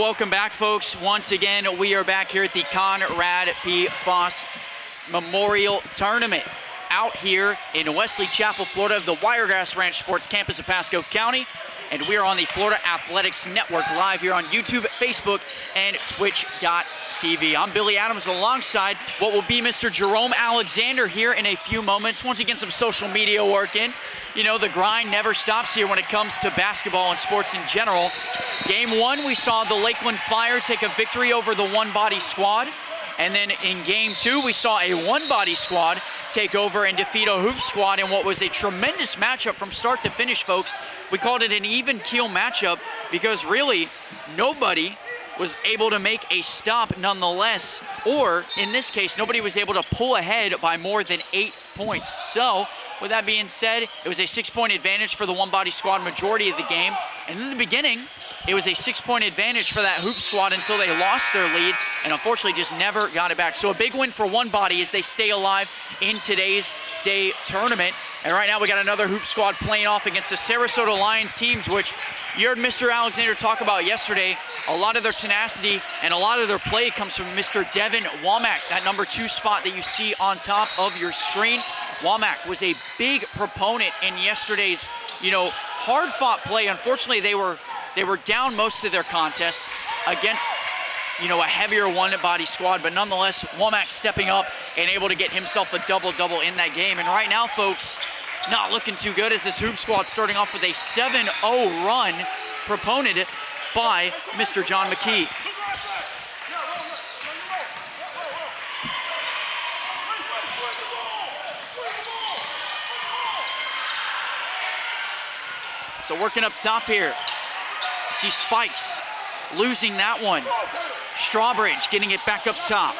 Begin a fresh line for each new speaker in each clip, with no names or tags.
welcome back, folks. Once again, we are back here at the Conrad P. Foss Memorial Tournament out here in Wesley Chapel, Florida, the Wiregrass Ranch Sports Campus of Pasco County. And we are on the Florida Athletics Network live here on YouTube, Facebook, and Twitch.tv. I'm Billy Adams alongside what will be Mr. Jerome Alexander here in a few moments. Once again, some social media work in. You know, the grind never stops here when it comes to basketball and sports in general. Game one, we saw the Lakeland Fire take a victory over the one-body squad. And then in game two, we saw a one-body squad take over and defeat a Hoopsquad in what was a tremendous matchup from start to finish, folks. We called it an even keel matchup because really nobody was able to make a stop nonetheless, or in this case, nobody was able to pull ahead by more than 8 points. So, with that being said, it was a 6-point advantage for the one-body squad majority of the game. And in the beginning, it was a 6-point advantage for that Hoop Squad until they lost their lead and unfortunately just never got it back. So a big win for one body as they stay alive in today's day tournament. And right now we got another Hoop Squad playing off against the Sarasota Lions teams, which you heard Mr. Alexander talk about yesterday. A lot of their tenacity and a lot of their play comes from Mr. Devin Womack, that number 2 spot that you see on top of your screen. Womack was a big proponent in yesterday's, hard-fought play. Unfortunately, they were down most of their contest against, a heavier one-body squad, but nonetheless, Womack stepping up and able to get himself a double-double in that game. And right now, folks, not looking too good as this Hoop Squad starting off with a 7-0 run proponented by Mr. John McKee. So working up top here. See Spikes losing that one. Strawbridge getting it back up top.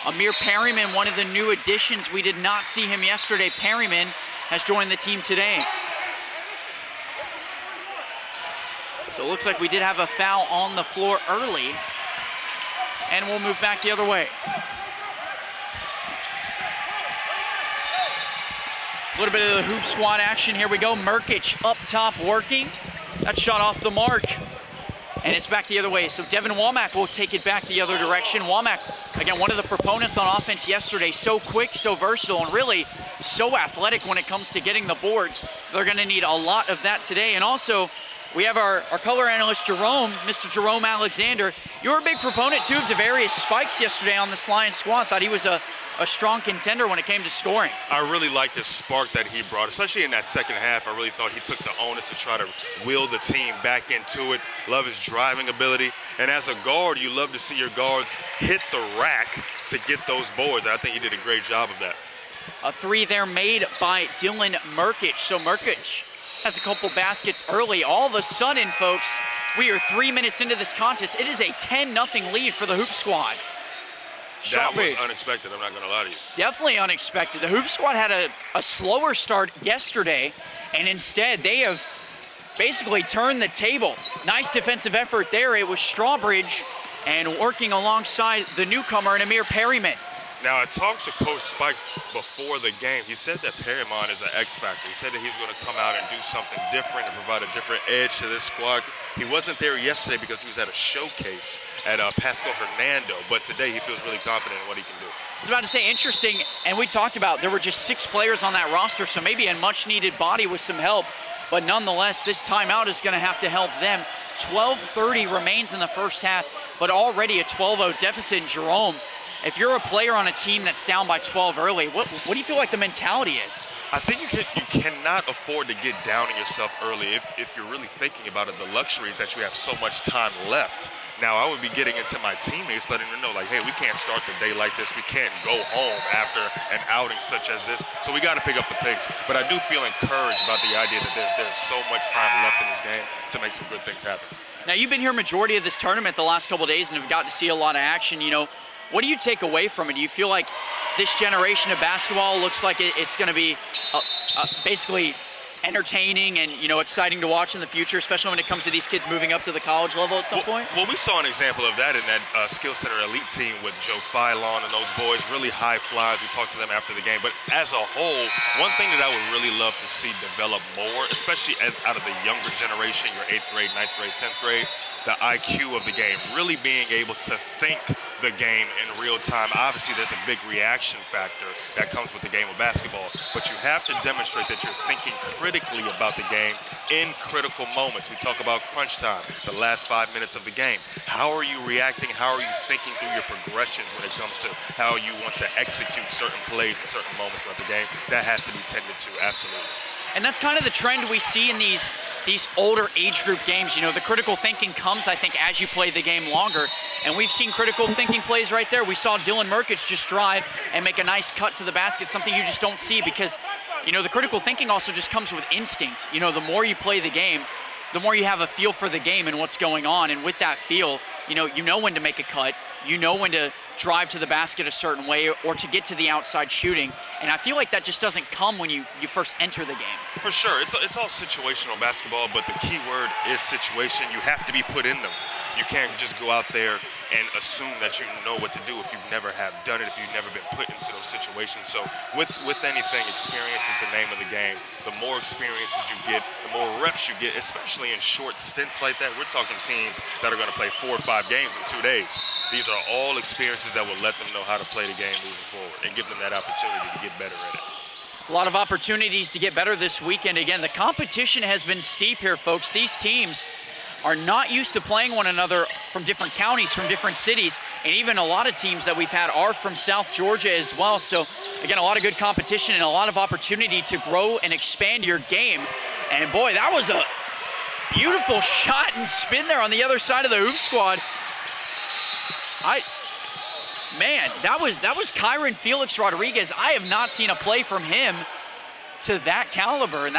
Amir Perryman, one of the new additions. We did not see him yesterday. Perryman has joined the team today. So it looks like we did have a foul on the floor early. And we'll move back the other way. A little bit of the Hoop Squad action. Here we go. Murkic up top working. That shot off the mark. And it's back the other way. So Devin Womack will take it back the other direction. Womack, again, one of the proponents on offense yesterday. So quick, so versatile, and really so athletic when it comes to getting the boards. They're going to need a lot of that today. And also, we have our color analyst, Jerome, Mr. Jerome Alexander. You were a big proponent, too, of Devarius Spikes yesterday on this Lions squad. Thought he was a strong contender when it came to scoring.
I really liked the spark that he brought, especially in that second half. I really thought he took the onus to try to wheel the team back into it. Love his driving ability. And as a guard, you love to see your guards hit the rack to get those boards. I think he did a great job of that.
A 3 there made by Dylan Murkic. So Murkic has a couple baskets early. All of a sudden, folks, we are 3 minutes into this contest. It is a 10-0 lead for the Hoop Squad.
That was unexpected, I'm not going to lie to you.
Definitely unexpected. The Hoop Squad had a slower start yesterday, and instead they have basically turned the table. Nice defensive effort there. It was Strawbridge and working alongside the newcomer, Amir Perryman.
Now, I talked to Coach Spikes before the game. He said that Perryman is an X factor. He said that he's going to come out and do something different and provide a different edge to this squad. He wasn't there yesterday because he was at a showcase at Pasco Hernando, but today he feels really confident in what he can do.
I was about to say, interesting, and we talked about there were just 6 players on that roster, so maybe a much-needed body with some help, but nonetheless, this timeout is going to have to help them. 12:30 remains in the first half, but already a 12-0 deficit. Jerome, if you're a player on a team that's down by 12 early, what do you feel like the mentality is?
I think you cannot afford to get down on yourself early if you're really thinking about it. The luxury is that you have so much time left. Now, I would be getting into my teammates, letting them know, like, hey, we can't start the day like this. We can't go home after an outing such as this. So we got to pick up the pace. But I do feel encouraged about the idea that there's so much time left in this game to make some good things happen.
Now, you've been here majority of this tournament the last couple of days and have got to see a lot of action. What do you take away from it? Do you feel like this generation of basketball looks like it's going to be basically entertaining and, you know, exciting to watch in the future, especially when it comes to these kids moving up to the college level at some point?
Well, we saw an example of that in that Skill Center Elite team with Joe Philon and those boys, really high flyers. We talked to them after the game. But as a whole, one thing that I would really love to see develop more, especially out of the younger generation, your 8th grade, 9th grade, 10th grade, the IQ of the game, really being able to think the game in real time. Obviously, there's a big reaction factor that comes with the game of basketball, but you have to demonstrate that you're thinking critically about the game in critical moments. We talk about crunch time, the last 5 minutes of the game. How are you reacting? How are you thinking through your progressions when it comes to how you want to execute certain plays in certain moments throughout the game? That has to be tended to, absolutely.
And that's kind of the trend we see in these older age group games. You know, the critical thinking comes, I think, as you play the game longer. And we've seen critical thinking plays right there. We saw Dylan Merkich just drive and make a nice cut to the basket, something you just don't see because, you know, the critical thinking also just comes with instinct. You know, the more you play the game, the more you have a feel for the game and what's going on. And with that feel, you know when to make a cut, you know when to drive to the basket a certain way or to get to the outside shooting. And I feel like that just doesn't come when you first enter the game.
For sure. It's all situational basketball, but the key word is situation. You have to be put in them. You can't just go out there and assume that you know what to do if you've never have done it, if you've never been put into those situations. So with anything, experience is the name of the game. The more experiences you get, the more reps you get, especially in short stints like that. We're talking teams that are going to play 4 or 5 games in 2 days. These are all experiences that will let them know how to play the game moving forward and give them that opportunity to get better at it.
A lot of opportunities to get better this weekend. Again, the competition has been steep here, folks. These teams are not used to playing one another from different counties, from different cities, and even a lot of teams that we've had are from South Georgia as well. So, again, a lot of good competition and a lot of opportunity to grow and expand your game. And, boy, that was a beautiful shot and spin there on the other side of the hoop squad. Man, that was Kyron Felix Rodriguez. I have not seen a play from him to that caliber, and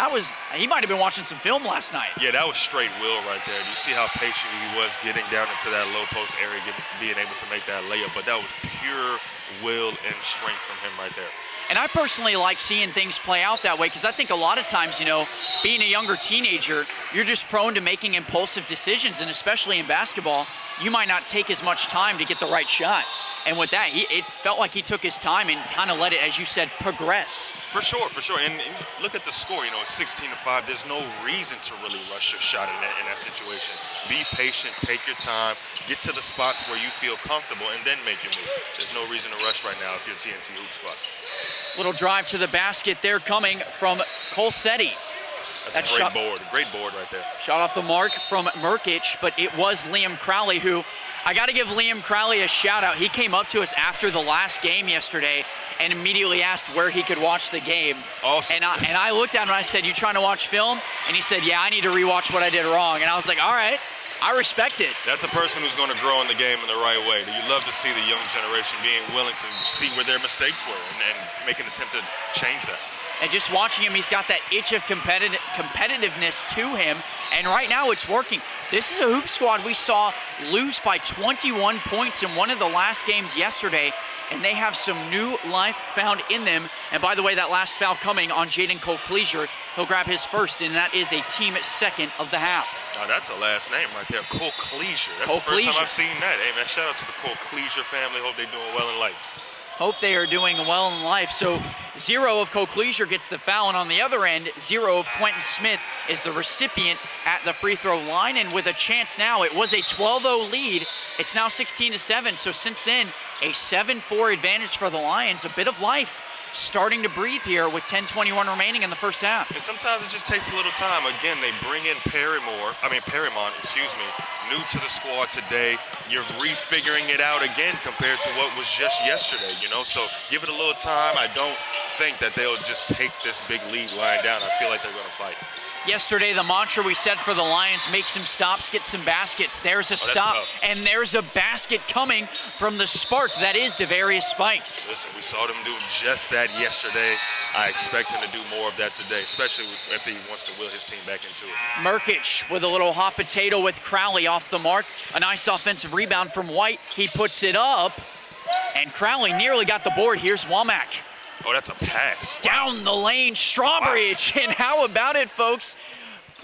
he might have been watching some film last night.
Yeah, that was straight will right there. You see how patient he was getting down into that low post area, being able to make that layup, but that was pure will and strength from him right there.
And I personally like seeing things play out that way because I think a lot of times, you know, being a younger teenager, you're just prone to making impulsive decisions, and especially in basketball, you might not take as much time to get the right shot. And with that, it felt like he took his time and kind of let it, as you said, progress.
For sure. And look at the score, you know, it's 16-5. There's no reason to really rush your shot in that situation. Be patient, take your time, get to the spots where you feel comfortable, and then make your move. There's no reason to rush right now if you're TNT Hoopsquad.
Little drive to the basket there coming from Colsetti.
That's a great board right there.
Shot off the mark from Merkich, but it was Liam Crowley who, I got to give Liam Crowley a shout out. He came up to us after the last game yesterday and immediately asked where he could watch the game.
Awesome.
And I looked at him and I said, "You trying to watch film?" And he said, "Yeah, I need to rewatch what I did wrong." And I was like, all right, I respect it.
That's a person who's going to grow in the game in the right way. You love to see the young generation being willing to see where their mistakes were and make an attempt to change that.
And just watching him, he's got that itch of competitiveness to him. And right now it's working. This is a hoop squad we saw lose by 21 points in one of the last games yesterday. And they have some new life found in them. And by the way, that last foul coming on Jaden Colcleisure. He'll grab his first, and that is a team second of the half.
Now that's a last name right there, Colcleisure. That's the first time I've seen that. Hey man, shout out to the Colcleisure family. Hope they're doing well in life.
Hope they are doing well in life. So 0 of Colcleisure gets the foul, and on the other end, 0 of Quentin Smith is the recipient at the free throw line. And with a chance now, it was a 12-0 lead. It's now 16-7. So since then, a 7-4 advantage for the Lions. A bit of life starting to breathe here with 10:21 remaining in the first half.
And sometimes it just takes a little time. Again, they bring in Perrimont, new to the squad today. You're refiguring it out again compared to what was just yesterday, you know? So give it a little time. I don't think that they'll just take this big lead lying down. I feel like they're going to fight.
Yesterday, the mantra we set for the Lions, make some stops, get some baskets. There's a stop, and there's a basket coming from the spark. That is Devarius Spikes.
Listen, we saw them do just that yesterday. I expect him to do more of that today, especially if he wants to will his team back into it.
Merkich with a little hot potato with Crowley off the mark. A nice offensive rebound from White. He puts it up, and Crowley nearly got the board. Here's Womack.
Oh, that's a pass.
Down the lane, Strawbridge. And how about it, folks?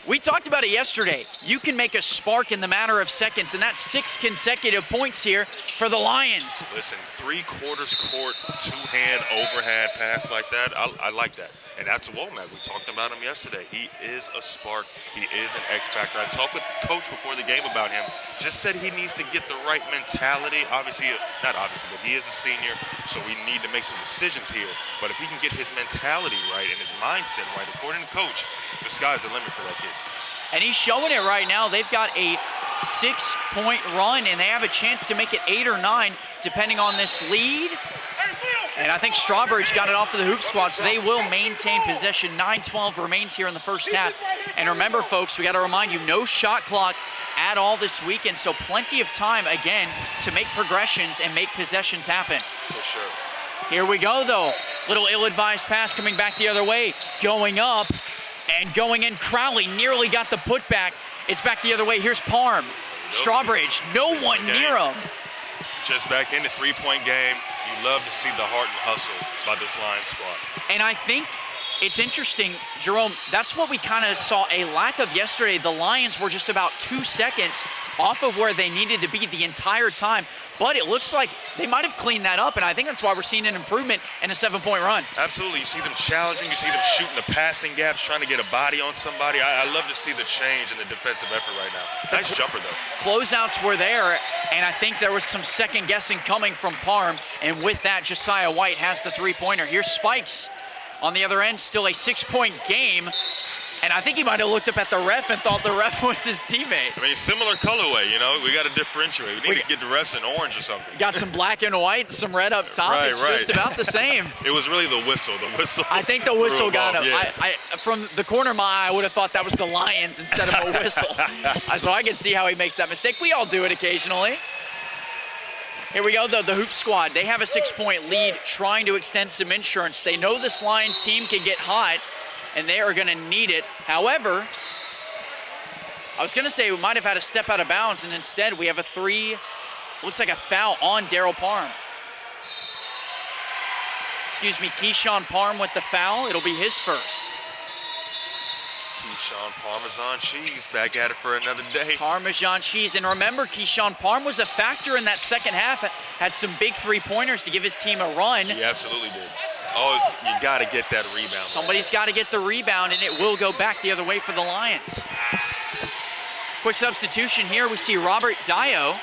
We talked about it yesterday. You can make a spark in the matter of seconds, and that's 6 consecutive points here for the Lions.
Listen, 3/4 court, two-hand overhand pass like that. I like that. And that's Womack. We talked about him yesterday. He is a spark. He is an X factor. I talked with Coach before the game about him. Just said he needs to get the right mentality. Obviously, not obviously, but he is a senior, so we need to make some decisions here. But if he can get his mentality right and his mindset right, according to Coach, the sky's the limit for that kid.
And he's showing it right now. They've got a 6-point run, and they have a chance to make it 8 or 9, depending on this lead. And I think Strawbridge got it off of the Hoop Squad, so they will maintain possession. 9-12 remains here in the first half. And remember, folks, we got to remind you, no shot clock at all this weekend, so plenty of time, again, to make progressions and make possessions happen.
For sure.
Here we go, though. Little ill-advised pass coming back the other way. Going up and going in. Crowley nearly got the putback. It's back the other way. Here's Parm. Strawbridge, no one near him.
Just back in the three-point game. You love to see the heart and hustle by this Lions squad.
And I think it's interesting, Jerome, that's what we kind of saw a lack of yesterday. The Lions were just about 2 seconds off of where they needed to be the entire time. But it looks like they might have cleaned that up, and I think that's why we're seeing an improvement in a 7-point run.
Absolutely. You see them challenging. You see them shooting the passing gaps, trying to get a body on somebody. I love to see the change in the defensive effort right now. Nice jumper, though.
Closeouts were there, and I think there was some second-guessing coming from Parm. And with that, Josiah White has the three-pointer. Here's Spikes on the other end, still a 6-point game. And I think he might have looked up at the ref and thought the ref was his teammate.
I mean, similar colorway, you know. We got to differentiate. We need to get the refs in orange or something.
Got some black and white and some red up top. It's just about the same.
It was really the whistle. The whistle.
I think the whistle got him.
Yeah.
I from the corner of my eye, I would have thought that was the Lions instead of a whistle. So I can see how he makes that mistake. We all do it occasionally. Here we go, though, the Hoop Squad. They have a 6-point lead, trying to extend some insurance. They know this Lions team can get hot, and they are going to need it. However, I was going to say we might have had a step out of bounds, and instead we have a looks like a foul on Daryl Parm. Excuse me, Keyshawn Parm with the foul. It'll be his first.
Keyshawn Parmesan cheese back at it for another day.
Parmesan cheese. And remember, Keyshawn Parm was a factor in that second half. Had some big three-pointers to give his team a run.
He absolutely did. Oh, you got to get that rebound.
Somebody's got to get the rebound, and it will go back the other way for the Lions. Quick substitution here. We see Robert Dio.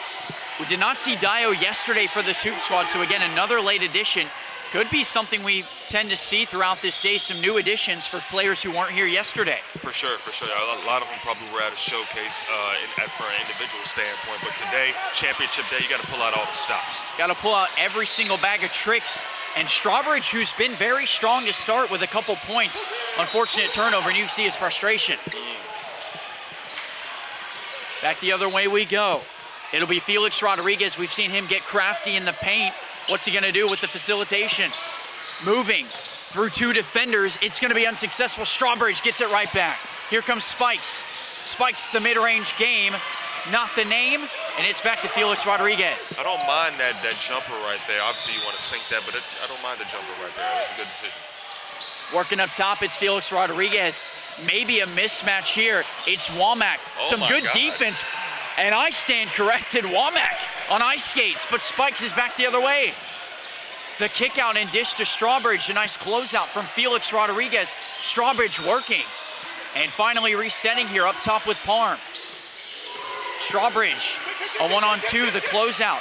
We did not see Dio yesterday for this Hoop Squad, so again, another late addition. Could be something we tend to see throughout this day, some new additions for players who weren't here yesterday.
For sure, for sure. A lot of them probably were at a showcase for an individual standpoint, but today, championship day, you got to pull out all the stops.
Got to pull out every single bag of tricks. And Strawbridge, who's been very strong to start with a couple points, unfortunate turnover, and you can see his frustration. Back the other way we go. It'll be Felix Rodriguez. We've seen him get crafty in the paint. What's he gonna do with the facilitation? Moving through 2 defenders. It's gonna be unsuccessful. Strawbridge gets it right back. Here comes Spikes. Spikes the mid-range game. Not the name, and it's back to Felix Rodriguez.
I don't mind that jumper right there. Obviously, you want to sink that, but I don't mind the jumper right there. That's a good decision.
Working up top, it's Felix Rodriguez. Maybe a mismatch here. It's Womack. Some good defense, and I stand corrected. Womack on ice skates, but Spikes is back the other way. The kick out and dish to Strawbridge. A nice closeout from Felix Rodriguez. Strawbridge working, and finally resetting here up top with Parm. Strawbridge, a 1-on-2, the closeout.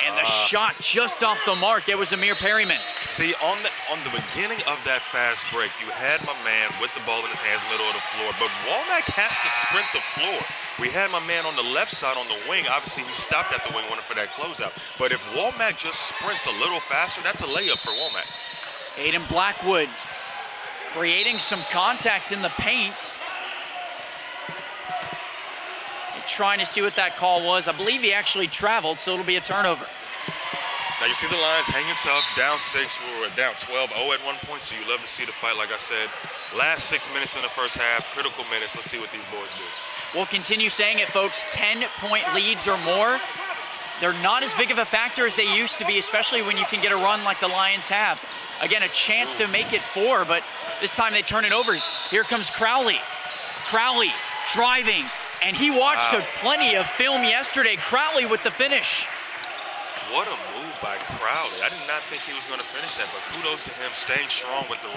And the shot just off the mark. It was Amir Perryman.
See, on the beginning of that fast break, you had my man with the ball in his hands, middle of the floor. But Womack has to sprint the floor. We had my man on the left side on the wing. Obviously, he stopped at the wing, went for that closeout. But if Womack just sprints a little faster, that's a layup for Womack.
Aiden Blackwood creating some contact in the paint. Trying to see what that call was. I believe he actually traveled, so it'll be a turnover.
Now you see the Lions hanging tough, down 6. We were down 12-0 at one point, so you love to see the fight, like I said. Last 6 minutes in the first half, critical minutes. Let's see what these boys do.
We'll continue saying it, folks. 10-point leads or more. they're not as big of a factor as they used to be, especially when you can get a run like the Lions have. Again, a chance to make it 4, but this time they turn it over. Here comes Crowley. Crowley driving, and he watched plenty of film yesterday. Crowley with the finish.
What a move by Crowley. I did not think he was going to finish that, but kudos to him staying strong with the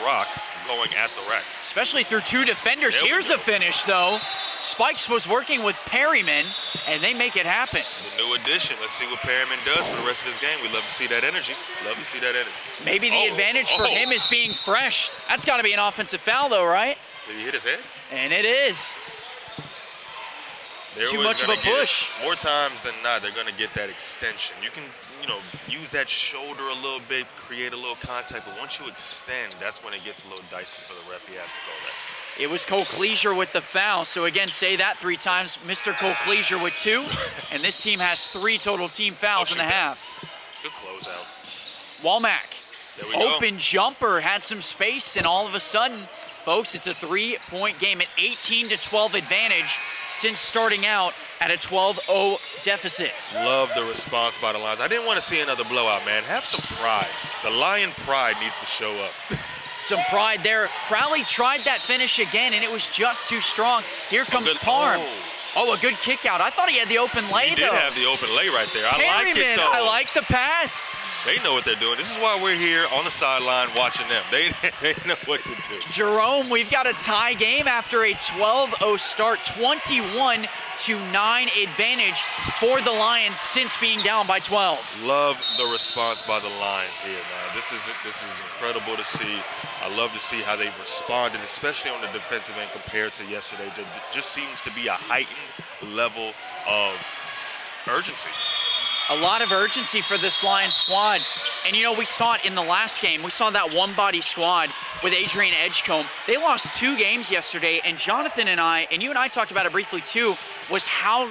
rock, going at the rack.
Especially through 2 defenders. Here's a finish, though. Spikes was working with Perryman, and they make it happen.
The new addition. Let's see what Perryman does for the rest of this game. We love to see that energy. Love to see that energy.
Maybe the advantage for him is being fresh. That's got to be an offensive foul, though, right?
Did he hit his head?
And it is. Too much of a push.
More times than not, they're going to get that extension. You can, use that shoulder a little bit, create a little contact, but once you extend, that's when it gets a little dicey for the ref. He has to call that.
It was Colcleisure with the foul. So again, say that 3 times. Mr. Colcleisure with 2, and this team has 3 total team fouls in the half.
Good closeout.
Walmack,
there we go.
Open jumper, had some space, and all of a sudden, folks, it's a 3-point game, an 18-12 advantage since starting out at a 12-0 deficit.
Love the response by the Lions. I didn't want to see another blowout, man. Have some pride. The Lion pride needs to show up.
Some pride there. Crowley tried that finish again, and it was just too strong. Here comes Parm. Oh, a good kick out. I thought he had the open lay,
He did have the open lay right there. I like it, though.
I like the pass.
They know what they're doing. This is why we're here on the sideline watching them. They know what to do.
Jerome, we've got a tie game after a 12-0 start, 21-9 advantage for the Lions since being down by 12.
Love the response by the Lions here, man. This is incredible to see. I love to see how they've responded, especially on the defensive end compared to yesterday. There just seems to be a heightened level of urgency.
A lot of urgency for this Lions squad. And we saw it in the last game. We saw that one-body squad with Adrian Edgecombe. They lost 2 games yesterday, and Jonathan and I, and you and I talked about it briefly too, was how,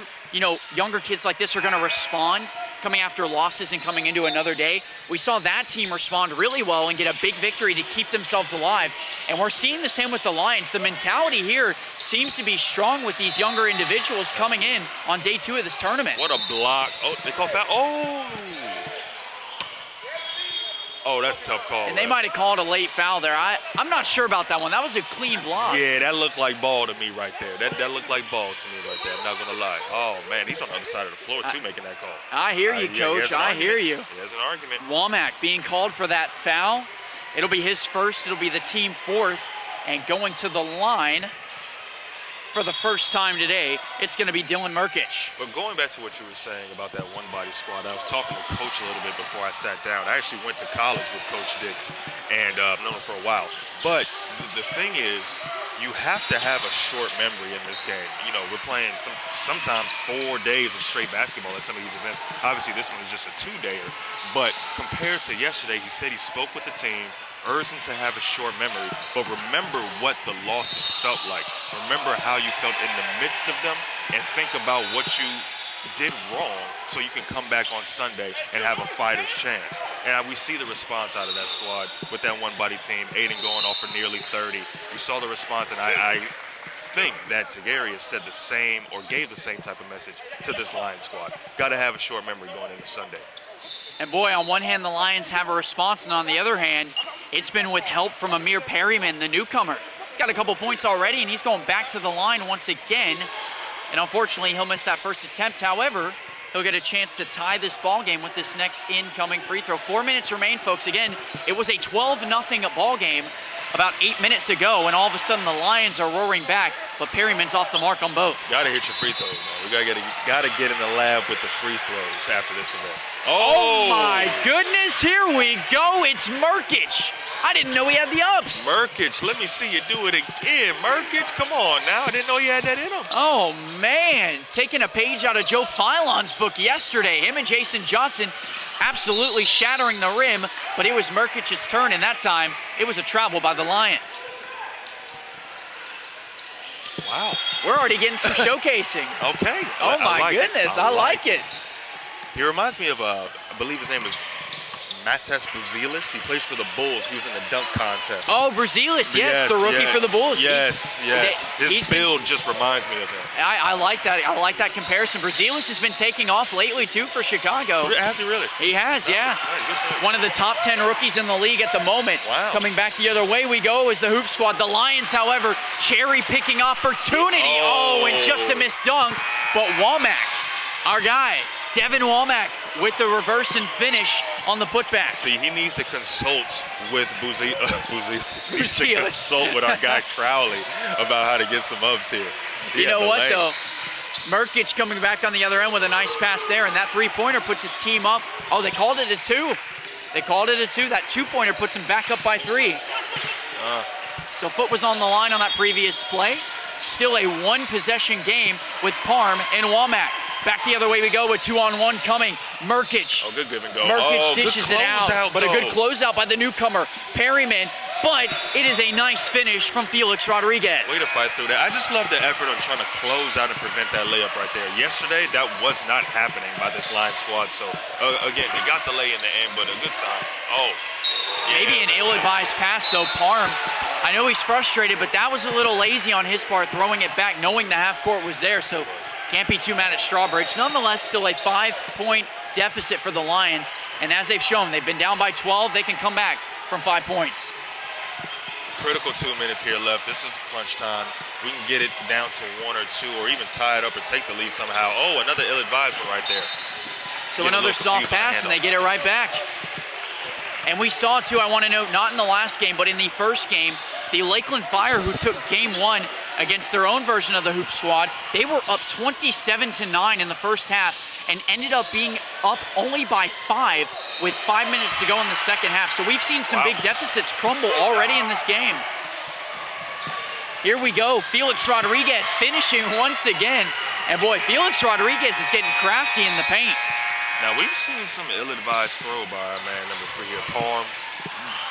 younger kids like this are gonna respond coming after losses and coming into another day. We saw that team respond really well and get a big victory to keep themselves alive. And we're seeing the same with the Lions. The mentality here seems to be strong with these younger individuals coming in on day 2 of this tournament.
What a block. Oh, they call foul. Oh, that's a tough call.
And they might have called a late foul there. I'm not sure about that one. That was a clean block.
Yeah, that looked like ball to me right there. That looked like ball to me right there. I'm not going to lie. Oh, man, he's on the other side of the floor, too, making that call.
I hear you, Coach. I hear you.
He has an argument.
Womack being called for that foul. It'll be his first. It'll be the team 4th. And going to the line for the first time today, it's going to be Dylan Murkic.
But going back to what you were saying about that one-body squad, I was talking to Coach a little bit before I sat down. I actually went to college with Coach Dix, and I've known him for a while. But the thing is, you have to have a short memory in this game. We're playing sometimes 4 days of straight basketball at some of these events. Obviously, this one is just a 2-dayer. But compared to yesterday, he said he spoke with the team, urged them to have a short memory, but remember what the losses felt like. Remember how you felt in the midst of them, and think about what you did wrong so you can come back on Sunday and have a fighter's chance. And we see the response out of that squad with that one-body team. Aiden going off for nearly 30. You saw the response, and I think that Tagarius said the same or gave the same type of message to this Lions squad. Got to have a short memory going into Sunday.
And boy, on one hand, the Lions have a response, and on the other hand, it's been with help from Amir Perryman, the newcomer. He's got a couple points already, and he's going back to the line once again. And unfortunately, he'll miss that first attempt. However, he'll get a chance to tie this ball game with this next incoming free throw. 4 minutes remain, folks. Again, it was a 12-0 ball game about 8 minutes ago, and all of a sudden the Lions are roaring back, but Perryman's off the mark on both.
Gotta hit your free throws, man. We gotta get in the lab with the free throws after this event.
Oh my goodness, here we go. It's Murkic. I didn't know he had the ups.
Murkic, let me see you do it again. Murkic, come on now. I didn't know you had that in him.
Oh, man. Taking a page out of Joe Filon's book yesterday. Him and Jason Johnson absolutely shattering the rim, but it was Murkic's turn, and that time it was a travel by the Lions.
Wow.
We're already getting some showcasing.
Okay.
Oh, my goodness. I like it.
He reminds me of, I believe his name is Matas Buzelis. He plays for the Bulls. He was in the dunk contest.
Oh, Buzelis, yes, the rookie for the Bulls.
Yes. His build just reminds me of him.
I like that. I like that comparison. Buzelis has been taking off lately, too, for Chicago.
Has he really?
He has, yeah.
Right,
one of the top 10 rookies in the league at the moment.
Wow.
Coming back the other way we go is the Hoop Squad. The Lions, however, cherry-picking opportunity. And just a missed dunk. But Womack, our guy, Devin Womack, with the reverse and finish on the putback.
See, he needs to consult with Buzelis. He needs to
Buzelis.
consult with our guy Crowley about how to get some ups here.
You know what, though? Merkic coming back on the other end with a nice pass there, and that three-pointer puts his team up. Oh, they called it a 2. They called it a 2. That two-pointer puts him back up by 3. So foot was on the line on that previous play. Still a one-possession game with Parm and Womack. Back the other way we go with 2-on-1 coming. Merkic.
Oh, good give and go.
Merkic dishes it out, but a good closeout by the newcomer, Perryman. But it is a nice finish from Felix Rodriguez.
Way to fight through that. I just love the effort on trying to close out and prevent that layup right there. Yesterday, that was not happening by this Lions squad. So, again, they got the lay in the end, but a good sign. Oh. Yeah.
Maybe an ill-advised pass, though. Parm, I know he's frustrated, but that was a little lazy on his part, throwing it back, knowing the half court was there. So can't be too mad at Strawbridge. Nonetheless, still a 5-point deficit for the Lions. And as they've shown, they've been down by 12. They can come back from 5 points.
Critical 2 minutes here left. This is crunch time. We can get it down to 1 or 2 or even tie it up or take the lead somehow. Oh, another ill-advisement right there.
So another soft pass, and they get it right back. And we saw, too, I want to note, not in the last game, but in the first game, the Lakeland Fire, who took game 1 against their own version of the Hoop Squad, they were up 27-9 in the first half and ended up being up only by 5 with 5 minutes to go in the second half. So we've seen some big deficits crumble already in this game. Here we go, Felix Rodriguez finishing once again. And boy, Felix Rodriguez is getting crafty in the paint.
Now, we've seen some ill-advised throw by our man, number 3 here, Parm.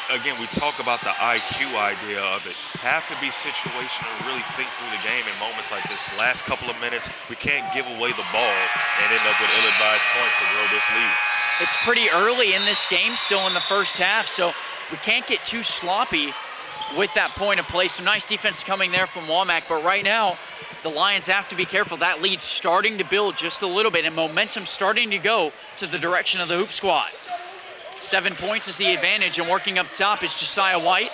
Again, we talk about the IQ idea of it. Have to be situational, really think through the game in moments like this. Last couple of minutes, we can't give away the ball and end up with ill-advised points to grow this lead.
It's pretty early in this game, still in the first half, so we can't get too sloppy with that point of play. Some nice defense coming there from Womack, but right now, the Lions have to be careful. That lead's starting to build just a little bit, and momentum starting to go to the direction of the Hoop Squad. 7 points is the advantage, and working up top is Josiah White.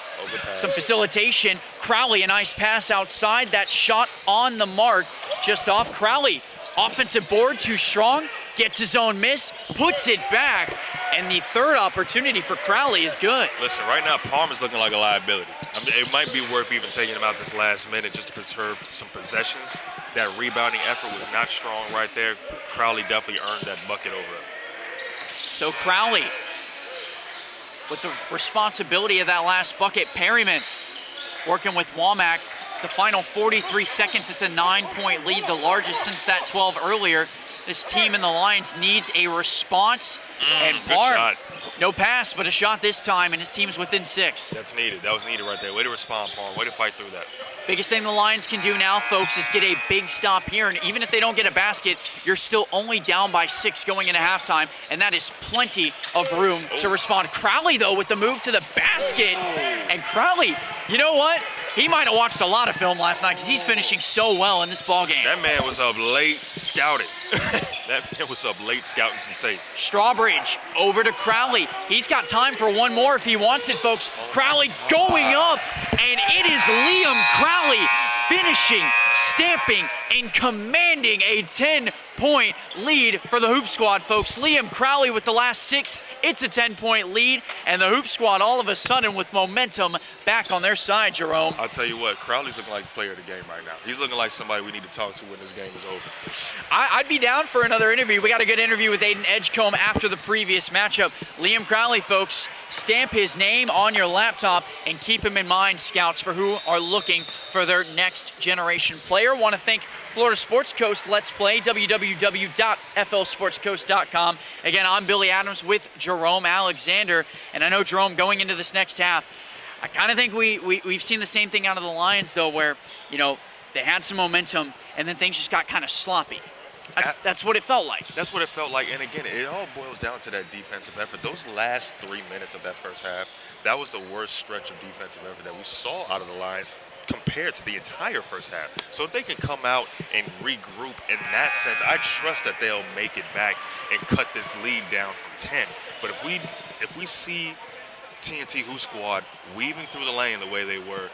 Some facilitation. Crowley, a nice pass outside. That shot on the mark, just off. Crowley, offensive board, too strong. Gets his own miss, puts it back, and the third opportunity for Crowley is good.
Listen, right now, Parm is looking like a liability. I mean, it might be worth even taking him out this last minute just to preserve some possessions. That rebounding effort was not strong right there. Crowley definitely earned that bucket over him.
So Crowley, with the responsibility of that last bucket, Perryman working with Womack. The final 43 seconds, it's a 9-point lead, the largest since that 12 earlier. This team in the Lions needs a response. And Parm, no pass, but a shot this time, and his team's within 6.
That's needed. That was needed right there. Way to respond, Parm. Way to fight through that.
Biggest thing the Lions can do now, folks, is get a big stop here. And even if they don't get a basket, you're still only down by 6 going into halftime, and that is plenty of room to respond. Crowley, though, with the move to the basket. And Crowley, you know what? He might have watched a lot of film last night because he's finishing so well in this ballgame.
That man was up late scouting. That man was up late scouting some tape.
Strawbridge over to Crowley. He's got time for one more if he wants it, folks. Crowley going up, and it is Liam Crowley finishing, stamping, and commanding a 10-point lead for the Hoop Squad, folks. Liam Crowley with the last 6. It's a 10-point lead, and the Hoop Squad all of a sudden with momentum back on their side, Jerome.
I'll tell you what, Crowley's looking like the player of the game right now. He's looking like somebody we need to talk to when this game is over.
I'd be down for another interview. We got a good interview with Aiden Edgecombe after the previous matchup. Liam Crowley, folks, stamp his name on your laptop and keep him in mind, scouts, for who are looking for their next generation player. Want to thank Florida Sports Coast Let's Play, www.flsportscoast.com. Again, I'm Billy Adams with Jerome Alexander, and I know, Jerome, going into this next half, I kind of think we've seen the same thing out of the Lions, though, where, you know, they had some momentum, and then things just got kind of sloppy. That's what it felt like.
That's what it felt like. And again, it all boils down to that defensive effort. Those last 3 minutes of that first half, that was the worst stretch of defensive effort that we saw out of the Lions compared to the entire first half. So if they can come out and regroup in that sense, I trust that they'll make it back and cut this lead down from 10. But if we see TNT Hoopsquad weaving through the lane the way they were,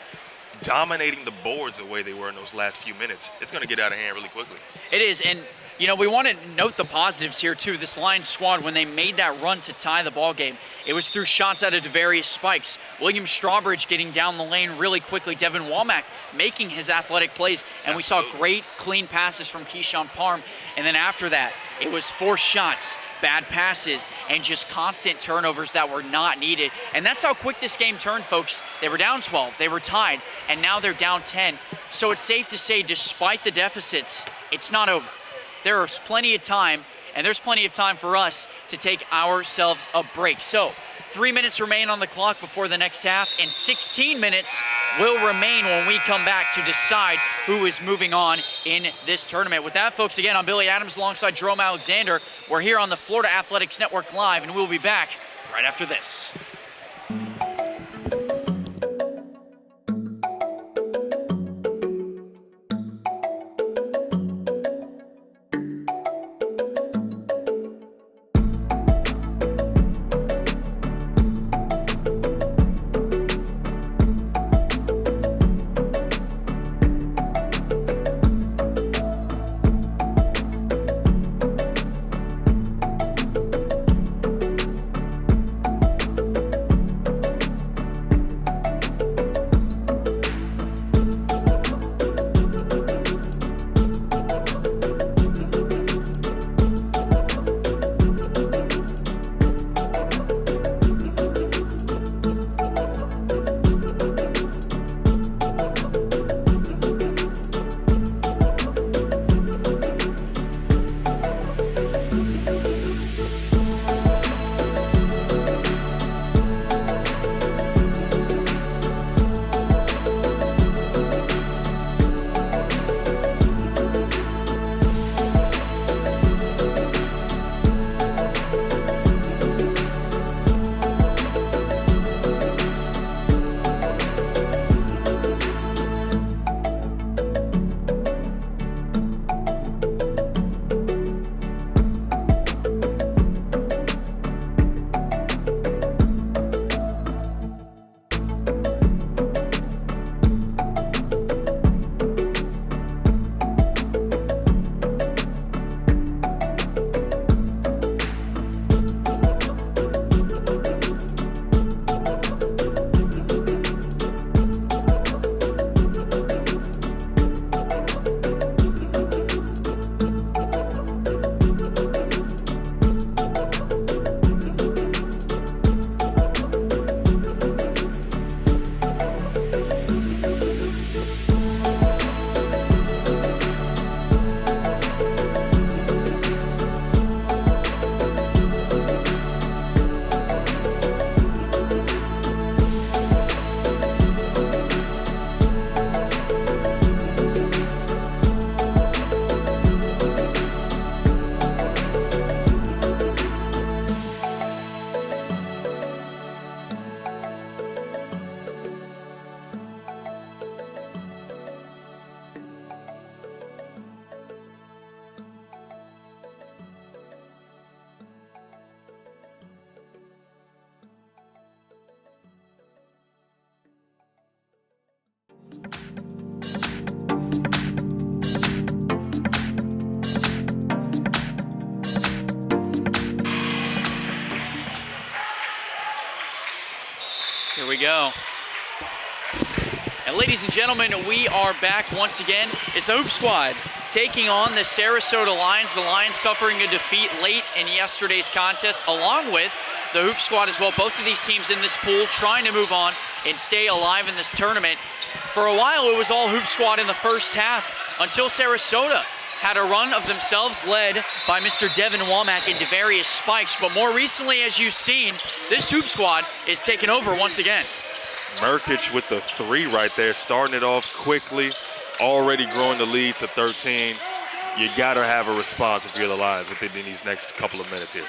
dominating the boards the way they were in those last few minutes, it's going to get out of hand really quickly.
It is, and you know, we want to note the positives here too. This Lions squad, when they made that run to tie the ball game, it was through shots out of various spikes. William Strawbridge getting down the lane really quickly. Devin Womack making his athletic plays, and we saw great clean passes from Keyshawn Parham. And then after that, it was forced shots, bad passes, and just constant turnovers that were not needed. And that's how quick this game turned, folks. They were down 12, they were tied, and now they're down 10. So it's safe to say, despite the deficits, it's not over. There's plenty of time, and there's plenty of time for us to take ourselves a break. So 3 minutes remain on the clock before the next half, and 16 minutes will remain when we come back to decide who is moving on in this tournament. With that, folks, again, I'm Billy Adams alongside Jerome Alexander. We're here on the Florida Athletics Network Live, and we'll be back right after this. Here we go. And ladies and gentlemen, we are back once again. It's the Hoop Squad taking on the Sarasota Lions. The Lions suffering a defeat late in yesterday's contest, along with the Hoop Squad as well. Both of these teams in this pool trying to move on and stay alive in this tournament. For a while, it was all Hoop Squad in the first half until Sarasota had a run of themselves led by Mr. Devin Womack into various spikes. But more recently, as you've seen, this Hoop Squad is taking over once again.
Murkic with the three right there, starting it off quickly, already growing the lead to 13. You got to have a response if you're the Lions within these next couple of minutes here.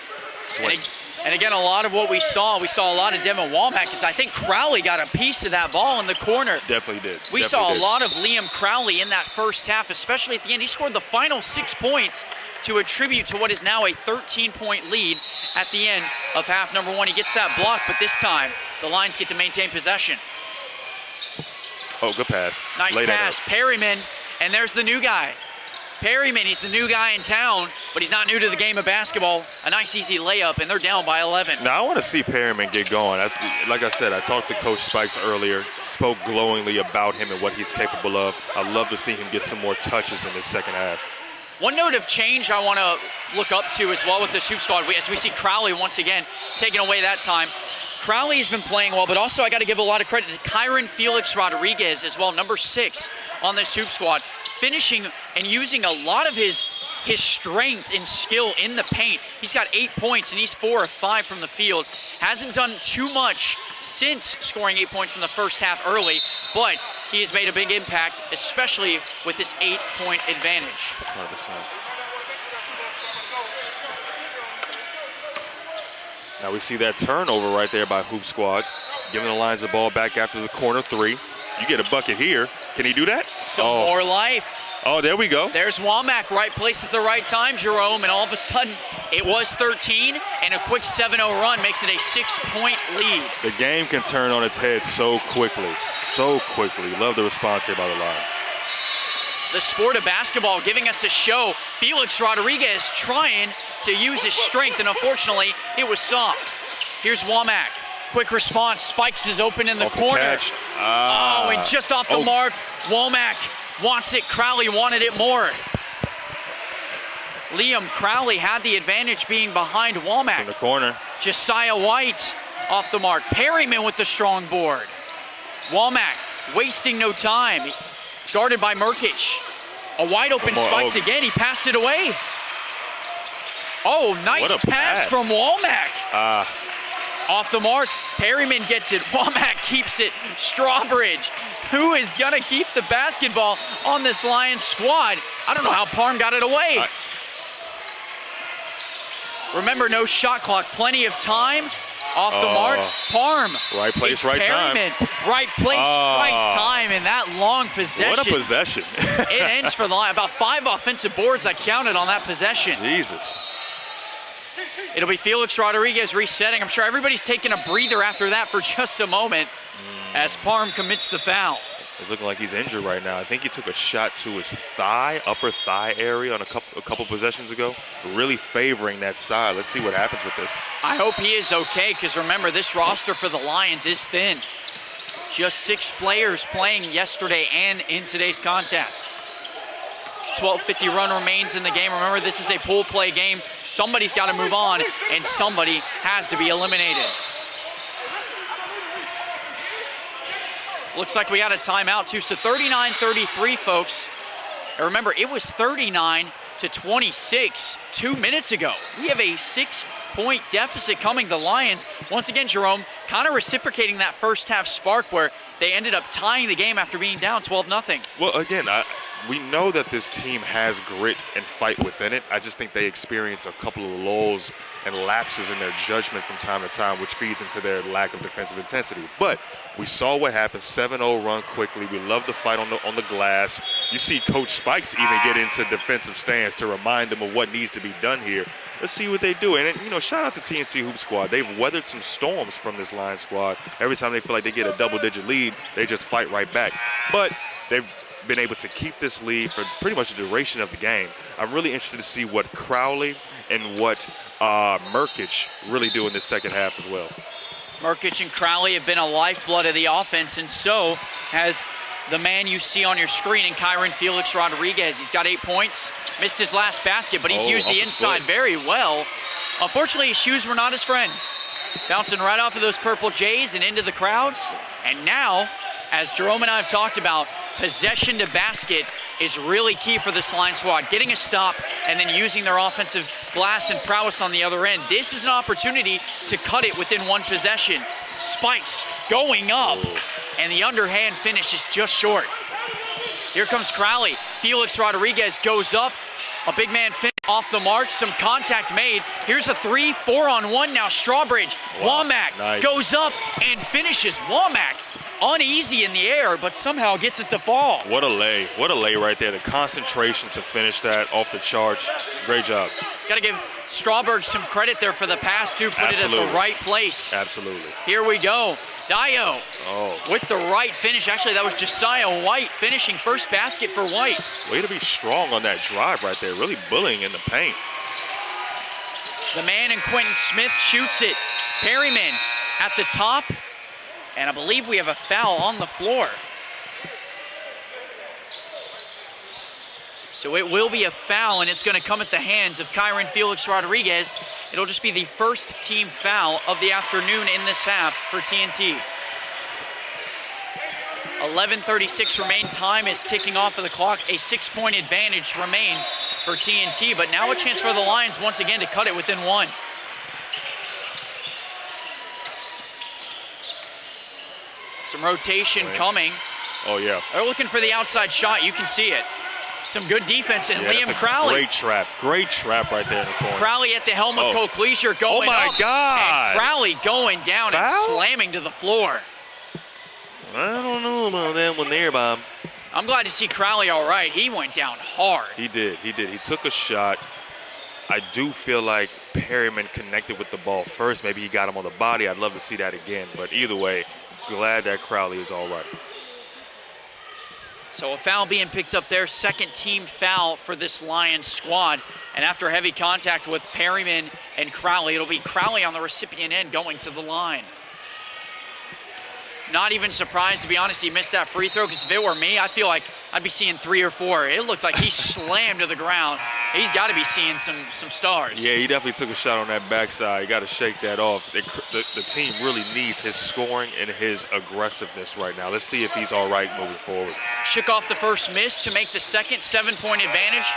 And again, a lot of what we saw a lot of Devin Womack, because I think Crowley got a piece of that ball in the corner.
Definitely did.
We saw a lot of Liam Crowley in that first half, especially at the end. He scored the final 6 points to attribute to what is now a 13-point lead at the end of half number 1. He gets that block, but this time the Lions get to maintain possession.
Oh, good pass.
Nice pass. Perryman, and there's the new guy. Perryman, he's the new guy in town, but he's not new to the game of basketball. A nice, easy layup, and they're down by 11.
Now, I want to see Perryman get going. Like I said, I talked to Coach Spikes earlier, spoke glowingly about him and what he's capable of. I'd love to see him get some more touches in this second half.
One note of change I want to look up to as well with this hoop squad, as we see Crowley once again taking away that time. Crowley's been playing well, but also I got to give a lot of credit to Kyron Felix Rodriguez as well, number 6 on this hoop squad, finishing and using a lot of his strength and skill in the paint. He's got 8 points, and he's 4 of 5 from the field. Hasn't done too much since scoring 8 points in the first half early, but he has made a big impact, especially with this 8-point advantage.
100%. Now we see that turnover right there by Hoop Squad, giving the Lions the ball back after the corner 3. You get a bucket here. Can he do that?
Some more life.
Oh, there we go.
There's Womack, right place at the right time, Jerome, and all of a sudden it was 13, and a quick 7-0 run makes it a 6-point lead.
The game can turn on its head so quickly, so quickly. Love the response here by the Lions.
The sport of basketball giving us a show. Felix Rodriguez trying to use his strength, and unfortunately, it was soft. Here's Womack. Quick response. Spikes is open in the corner. Oh, and just off the mark. Womack wants it. Crowley wanted it more. Liam Crowley had the advantage being behind Womack.
In the corner.
Josiah White off the mark. Perryman with the strong board. Womack wasting no time. Guarded by Merkic. A wide open Spikes again. He passed it away. Oh, nice pass from Womack. Off the mark. Perryman gets it. Womack keeps it. Strawbridge, who is going to keep the basketball on this Lions squad? I don't know how Parm got it away. Remember, no shot clock. Plenty of time. Off the mark, Parm.
Right place, right
Perryman.
time.
Right place, right time in that long possession.
What a possession.
It ends for the line. About 5 offensive boards I counted on that possession.
Jesus.
It'll be Felix Rodriguez resetting. I'm sure everybody's taking a breather after that for just a moment as Parm commits the foul.
It's looking like he's injured right now. I think he took a shot to his thigh, upper thigh area on a couple possessions ago, really favoring that side. Let's see what happens with this.
I hope he is okay, because remember, this roster for the Lions is thin. Just 6 players playing yesterday and in today's contest. 12:50 run remains in the game. Remember, this is a pool play game. Somebody's got to move on, and somebody has to be eliminated. Looks like we got a timeout too. So 39-33, folks. And remember, it was 39-26 2 minutes ago. We have a 6-point deficit coming. The Lions, once again, Jerome, kind of reciprocating that first half spark where they ended up tying the game after being down 12-0.
Well, again, we know that this team has grit and fight within it. I just think they experience a couple of lulls and lapses in their judgment from time to time, which feeds into their lack of defensive intensity. But we saw what happened, 7-0 run quickly. We love the fight on the glass. You see Coach Spikes even get into defensive stance to remind them of what needs to be done here. Let's see what they do. And, you know, shout out to TNT Hoop Squad. They've weathered some storms from this Lions squad. Every time they feel like they get a double-digit lead, they just fight right back. But they've been able to keep this lead for pretty much the duration of the game. I'm really interested to see what Crowley and what Merkic really do in this second half as well.
Merkic and Crowley have been a lifeblood of the offense, and so has the man you see on your screen in Kyron Felix Rodriguez. He's got 8 points, missed his last basket, but he's used the inside very well. Unfortunately, his shoes were not his friend. Bouncing right off of those purple Jays and into the crowds. And now, as Jerome and I have talked about, possession to basket is really key for this Lions squad. Getting a stop and then using their offensive glass and prowess on the other end. This is an opportunity to cut it within one possession. Spikes going up, and the underhand finish is just short. Here comes Crowley. Felix Rodriguez goes up. A big man finish off the mark, some contact made. Here's a 3, 4-on-1 now. Strawbridge,
wow,
Womack
nice.
goes up and finishes. Womack uneasy in the air, but somehow gets it to fall.
What a lay right there. The concentration to finish that off the charge. Great job.
Got to give Strawberg some credit there for the pass, too. Put it at the right place.
Absolutely.
Here we go. Dio with the right finish. Actually, that was Josiah White finishing first basket for White.
Way to be strong on that drive right there. Really bullying in the paint.
The man in Quentin Smith shoots it. Perryman at the top. And I believe we have a foul on the floor. So it will be a foul, and it's going to come at the hands of Kyron Felix Rodriguez. It'll just be the first team foul of the afternoon in this half for TNT. 11:36 remain. Time is ticking off of the clock. A 6-point advantage remains for TNT, but now a chance for the Lions once again to cut it within 1. Some rotation coming.
Oh, yeah.
They're looking for the outside shot. You can see it. Some good defense, and Liam Crowley.
Great trap right there in the corner.
Crowley at the helm of Cole Cleasure going up.
Oh, my God.
And Crowley going down and slamming to the floor.
I don't know about that one there, Bob.
I'm glad to see Crowley all right. He went down hard.
He did. He took a shot. I do feel like Perryman connected with the ball first. Maybe he got him on the body. I'd love to see that again. But either way, glad that Crowley is all right.
So a foul being picked up there, second team foul for this Lions squad. And after heavy contact with Perryman and Crowley, it'll be Crowley on the recipient end going to the line. Not even surprised, to be honest, he missed that free throw, because if it were me, I feel like I'd be seeing 3 or 4. It looked like he slammed to the ground. He's got to be seeing some stars.
Yeah, he definitely took a shot on that backside. You got to shake that off. The team really needs his scoring and his aggressiveness right now. Let's see if he's all right moving forward.
Shook off the first miss to make the second, 7-point advantage.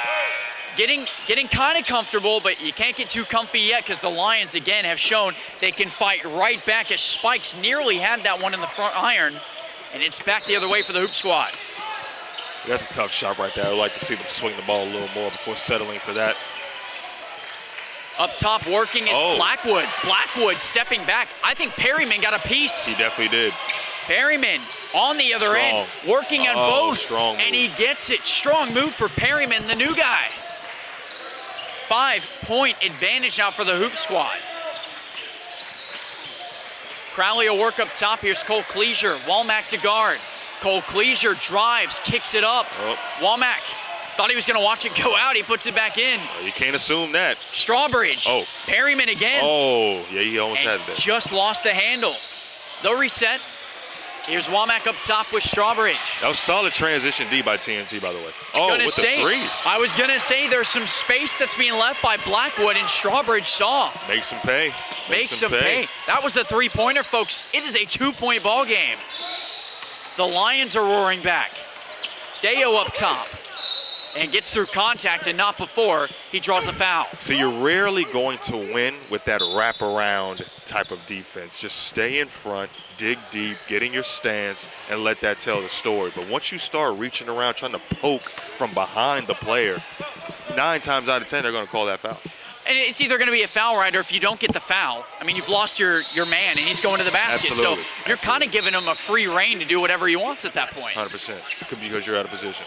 Getting kind of comfortable, but you can't get too comfy yet, because the Lions, again, have shown they can fight right back, as Spikes nearly had that one in the front iron, and it's back the other way for the Hoop Squad.
That's a tough shot right there. I'd like to see them swing the ball a little more before settling for that.
Up top working is Blackwood. Blackwood stepping back. I think Perryman got a piece.
He definitely did.
Perryman on the other end, working on both,
strong move.
And he gets it. Strong move for Perryman, the new guy. 5-point advantage now for the Hoop Squad. Crowley will work up top. Here's Cole Cleasure. Womack to guard. Cole Cleasure drives, kicks it up. Womack thought he was going to watch it go out. He puts it back in.
You can't assume that.
Strawbridge. Perryman again.
Yeah, he almost had that.
Just lost the handle. They'll reset. Here's Womack up top with Strawbridge.
That was solid transition D by TNT, by the way.
With the 3. I was going to say there's some space that's being left by Blackwood, and Strawbridge saw.
Makes him pay.
Makes him pay. That was a 3-pointer, folks. It is a 2-point ball game. The Lions are roaring back. Deo up top and gets through contact, and not before he draws a foul.
So you're rarely going to win with that wraparound type of defense. Just stay in front, dig deep, get in your stance, and let that tell the story. But once you start reaching around, trying to poke from behind the player, 9 times out of 10, they're going to call that foul.
And it's either going to be a foul, right, or if you don't get the foul, I mean, you've lost your man, and he's going to the basket.
Absolutely.
So you're kind of giving him a free rein to do whatever he wants at that point.
100%. It could be because you're out of position.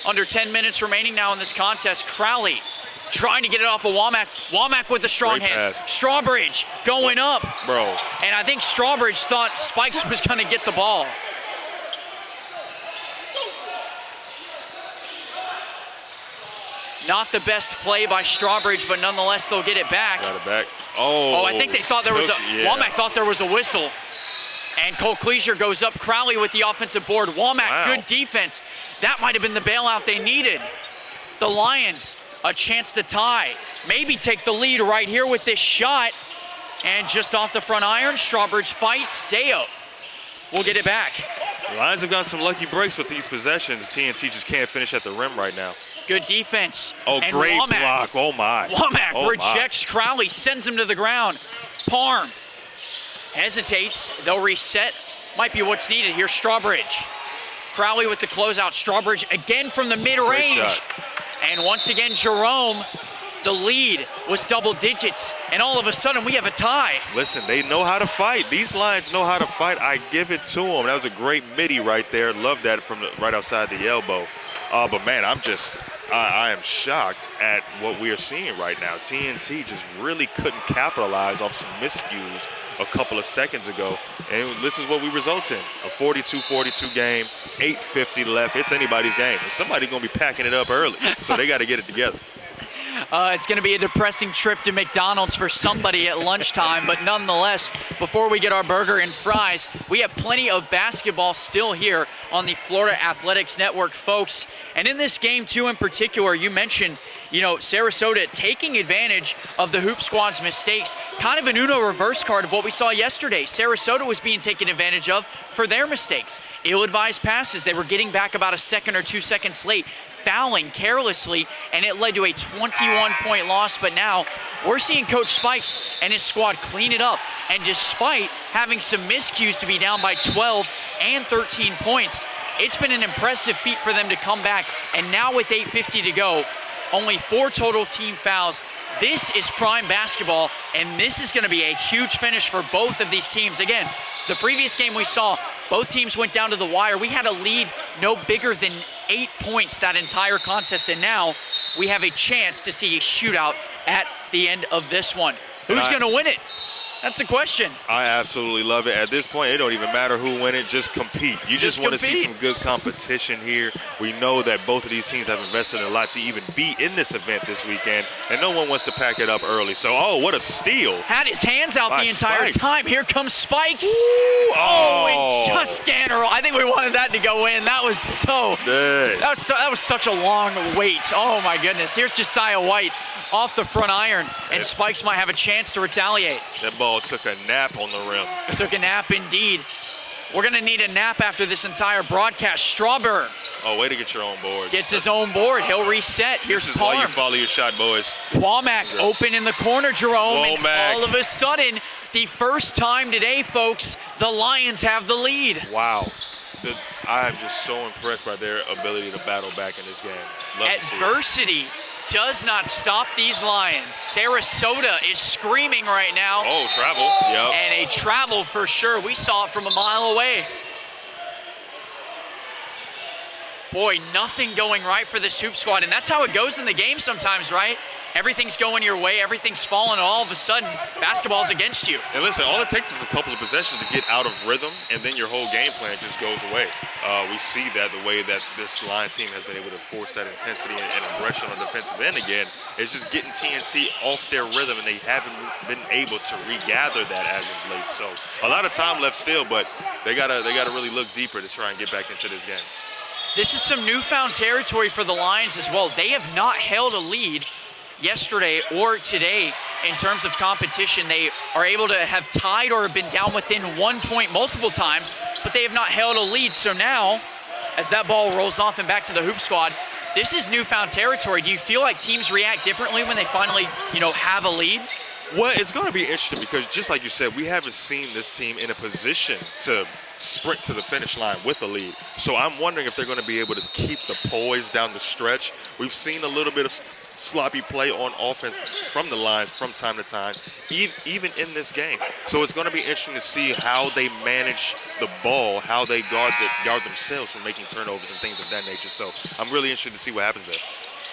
Under 10 minutes remaining now in this contest. Crowley trying to get it off of Womack. Womack with the strong hands. Strawbridge going up.
Bro.
And I think Strawbridge thought Spikes was going to get the ball. Not the best play by Strawbridge, but nonetheless they'll get it back.
Got it back.
I think they thought there was Womack thought there was a whistle. And Cole Cleasure goes up. Crowley with the offensive board. Womack, good defense. That might have been the bailout they needed. The Lions, a chance to tie. Maybe take the lead right here with this shot. And just off the front iron, Strawbridge fights. Deo will get it back.
The Lions have got some lucky breaks with these possessions. TNT just can't finish at the rim right now.
Good defense.
And great block. Oh, my.
Womack rejects Crowley, sends him to the ground. Parm hesitates. They'll reset. Might be what's needed here. Strawbridge. Crowley with the closeout. Strawbridge again from the mid-range. And once again, Jerome, the lead was double digits, and all of a sudden we have a tie.
Listen, they know how to fight. These Lions know how to fight. I give it to them. That was a great midi right there. Love that from right outside the elbow. But man, I am shocked at what we are seeing right now. TNT just really couldn't capitalize off some miscues a couple of seconds ago, and this is what we result in. A 42-42 game, 8:50 left. It's anybody's game, and somebody's going to be packing it up early, so they got to get it together.
It's going to be a depressing trip to McDonald's for somebody at lunchtime, but nonetheless, before we get our burger and fries, we have plenty of basketball still here on the Florida Athletics Network, folks. And in this game, too, in particular, you mentioned, Sarasota taking advantage of the Hoop Squad's mistakes, kind of an Uno reverse card of what we saw yesterday. Sarasota was being taken advantage of for their mistakes. Ill-advised passes. They were getting back about a second or 2 seconds late, fouling carelessly, and it led to a 21-point loss. But now we're seeing Coach Spikes and his squad clean it up, and despite having some miscues to be down by 12 and 13 points, it's been an impressive feat for them to come back. And now with 8:50 to go, only 4 total team fouls. This is prime basketball, and this is going to be a huge finish for both of these teams. Again, the previous game we saw, both teams went down to the wire. We had a lead no bigger than 8 points that entire contest, and now we have a chance to see a shootout at the end of this one. Who's going to win it? That's the question.
I absolutely love it. At this point, it don't even matter who wins it. Just compete. You just want to see some good competition here. We know that both of these teams have invested a lot to even be in this event this weekend, and no one wants to pack it up early. So, what a steal.
Had his hands out the entire time. Here comes Spikes.
Ooh,
and just Ganner. I think we wanted that to go in. That was that was such a long wait. Oh, my goodness. Here's Josiah White off the front iron, and Spikes might have a chance to retaliate.
That ball took a nap on the rim.
Took a nap indeed. We're going to need a nap after this entire broadcast. Strawberry.
Oh, way to get your own board.
Gets his own board. He'll reset. Here's
This is
Palm.
why you follow your shot, boys.
Womack open in the corner, Jerome.
Womack.
And all of a sudden, the first time today, folks, the Lions have the lead.
Wow. I am just so impressed by their ability to battle back in this game. Love to see it.
Adversity does not stop these Lions. Sarasota is screaming right now.
Oh, travel. Yep.
And a travel for sure. We saw it from a mile away. Boy, nothing going right for this Hoop Squad, and that's how it goes in the game sometimes, right? Everything's going your way, everything's falling, and all of a sudden, basketball's against you.
And listen, all it takes is a couple of possessions to get out of rhythm, and then your whole game plan just goes away. We see that the way that this Lions team has been able to force that intensity and aggression on the defensive end again, is just getting TNT off their rhythm, and they haven't been able to regather that as of late. So a lot of time left still, but they gotta really look deeper to try and get back into this game.
This is some newfound territory for the Lions as well. They have not held a lead yesterday or today in terms of competition. They are able to have tied or have been down within 1 point multiple times, but they have not held a lead. So now, as that ball rolls off and back to the Hoop Squad, this is newfound territory. Do you feel like teams react differently when they finally, have a lead?
Well, it's going to be interesting because just like you said, we haven't seen this team in a position to sprint to the finish line with a lead. So I'm wondering if they're going to be able to keep the poise down the stretch. We've seen a little bit of sloppy play on offense from the Lions from time to time, even in this game. So it's going to be interesting to see how they manage the ball, how they guard themselves from making turnovers and things of that nature. So I'm really interested to see what happens there.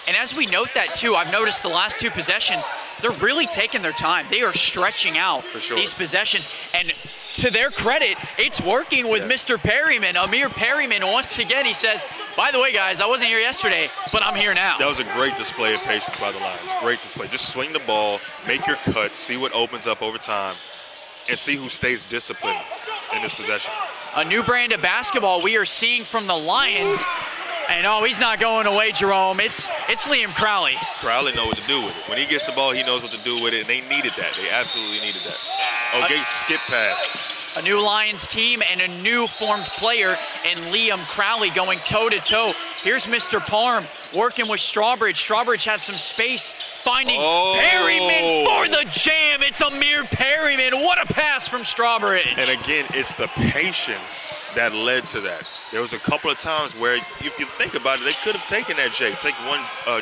And as we note that too, I've noticed the last 2 possessions, they're really taking their time. They are stretching out these possessions. And to their credit, it's working with Mr. Perryman. Amir Perryman, once again, he says, by the way, guys, I wasn't here yesterday, but I'm here now.
That was a great display of patience by the Lions. Great display. Just swing the ball, make your cuts, see what opens up over time, and see who stays disciplined in this possession.
A new brand of basketball we are seeing from the Lions. And he's not going away, Jerome. It's Liam Crowley.
Crowley knows what to do with it. When he gets the ball, he knows what to do with it, and they needed that. They absolutely needed that. Okay, skip pass.
A new Lions team and a new formed player in Liam Crowley going toe-to-toe. Here's Mr. Parm working with Strawbridge. Strawbridge had some space, finding Perryman for the jam. It's Amir Perryman. Perryman, what a pass from Strawbridge.
And again, it's the patience that led to that. There was a couple of times where, if you think about it, they could have taken that J, take one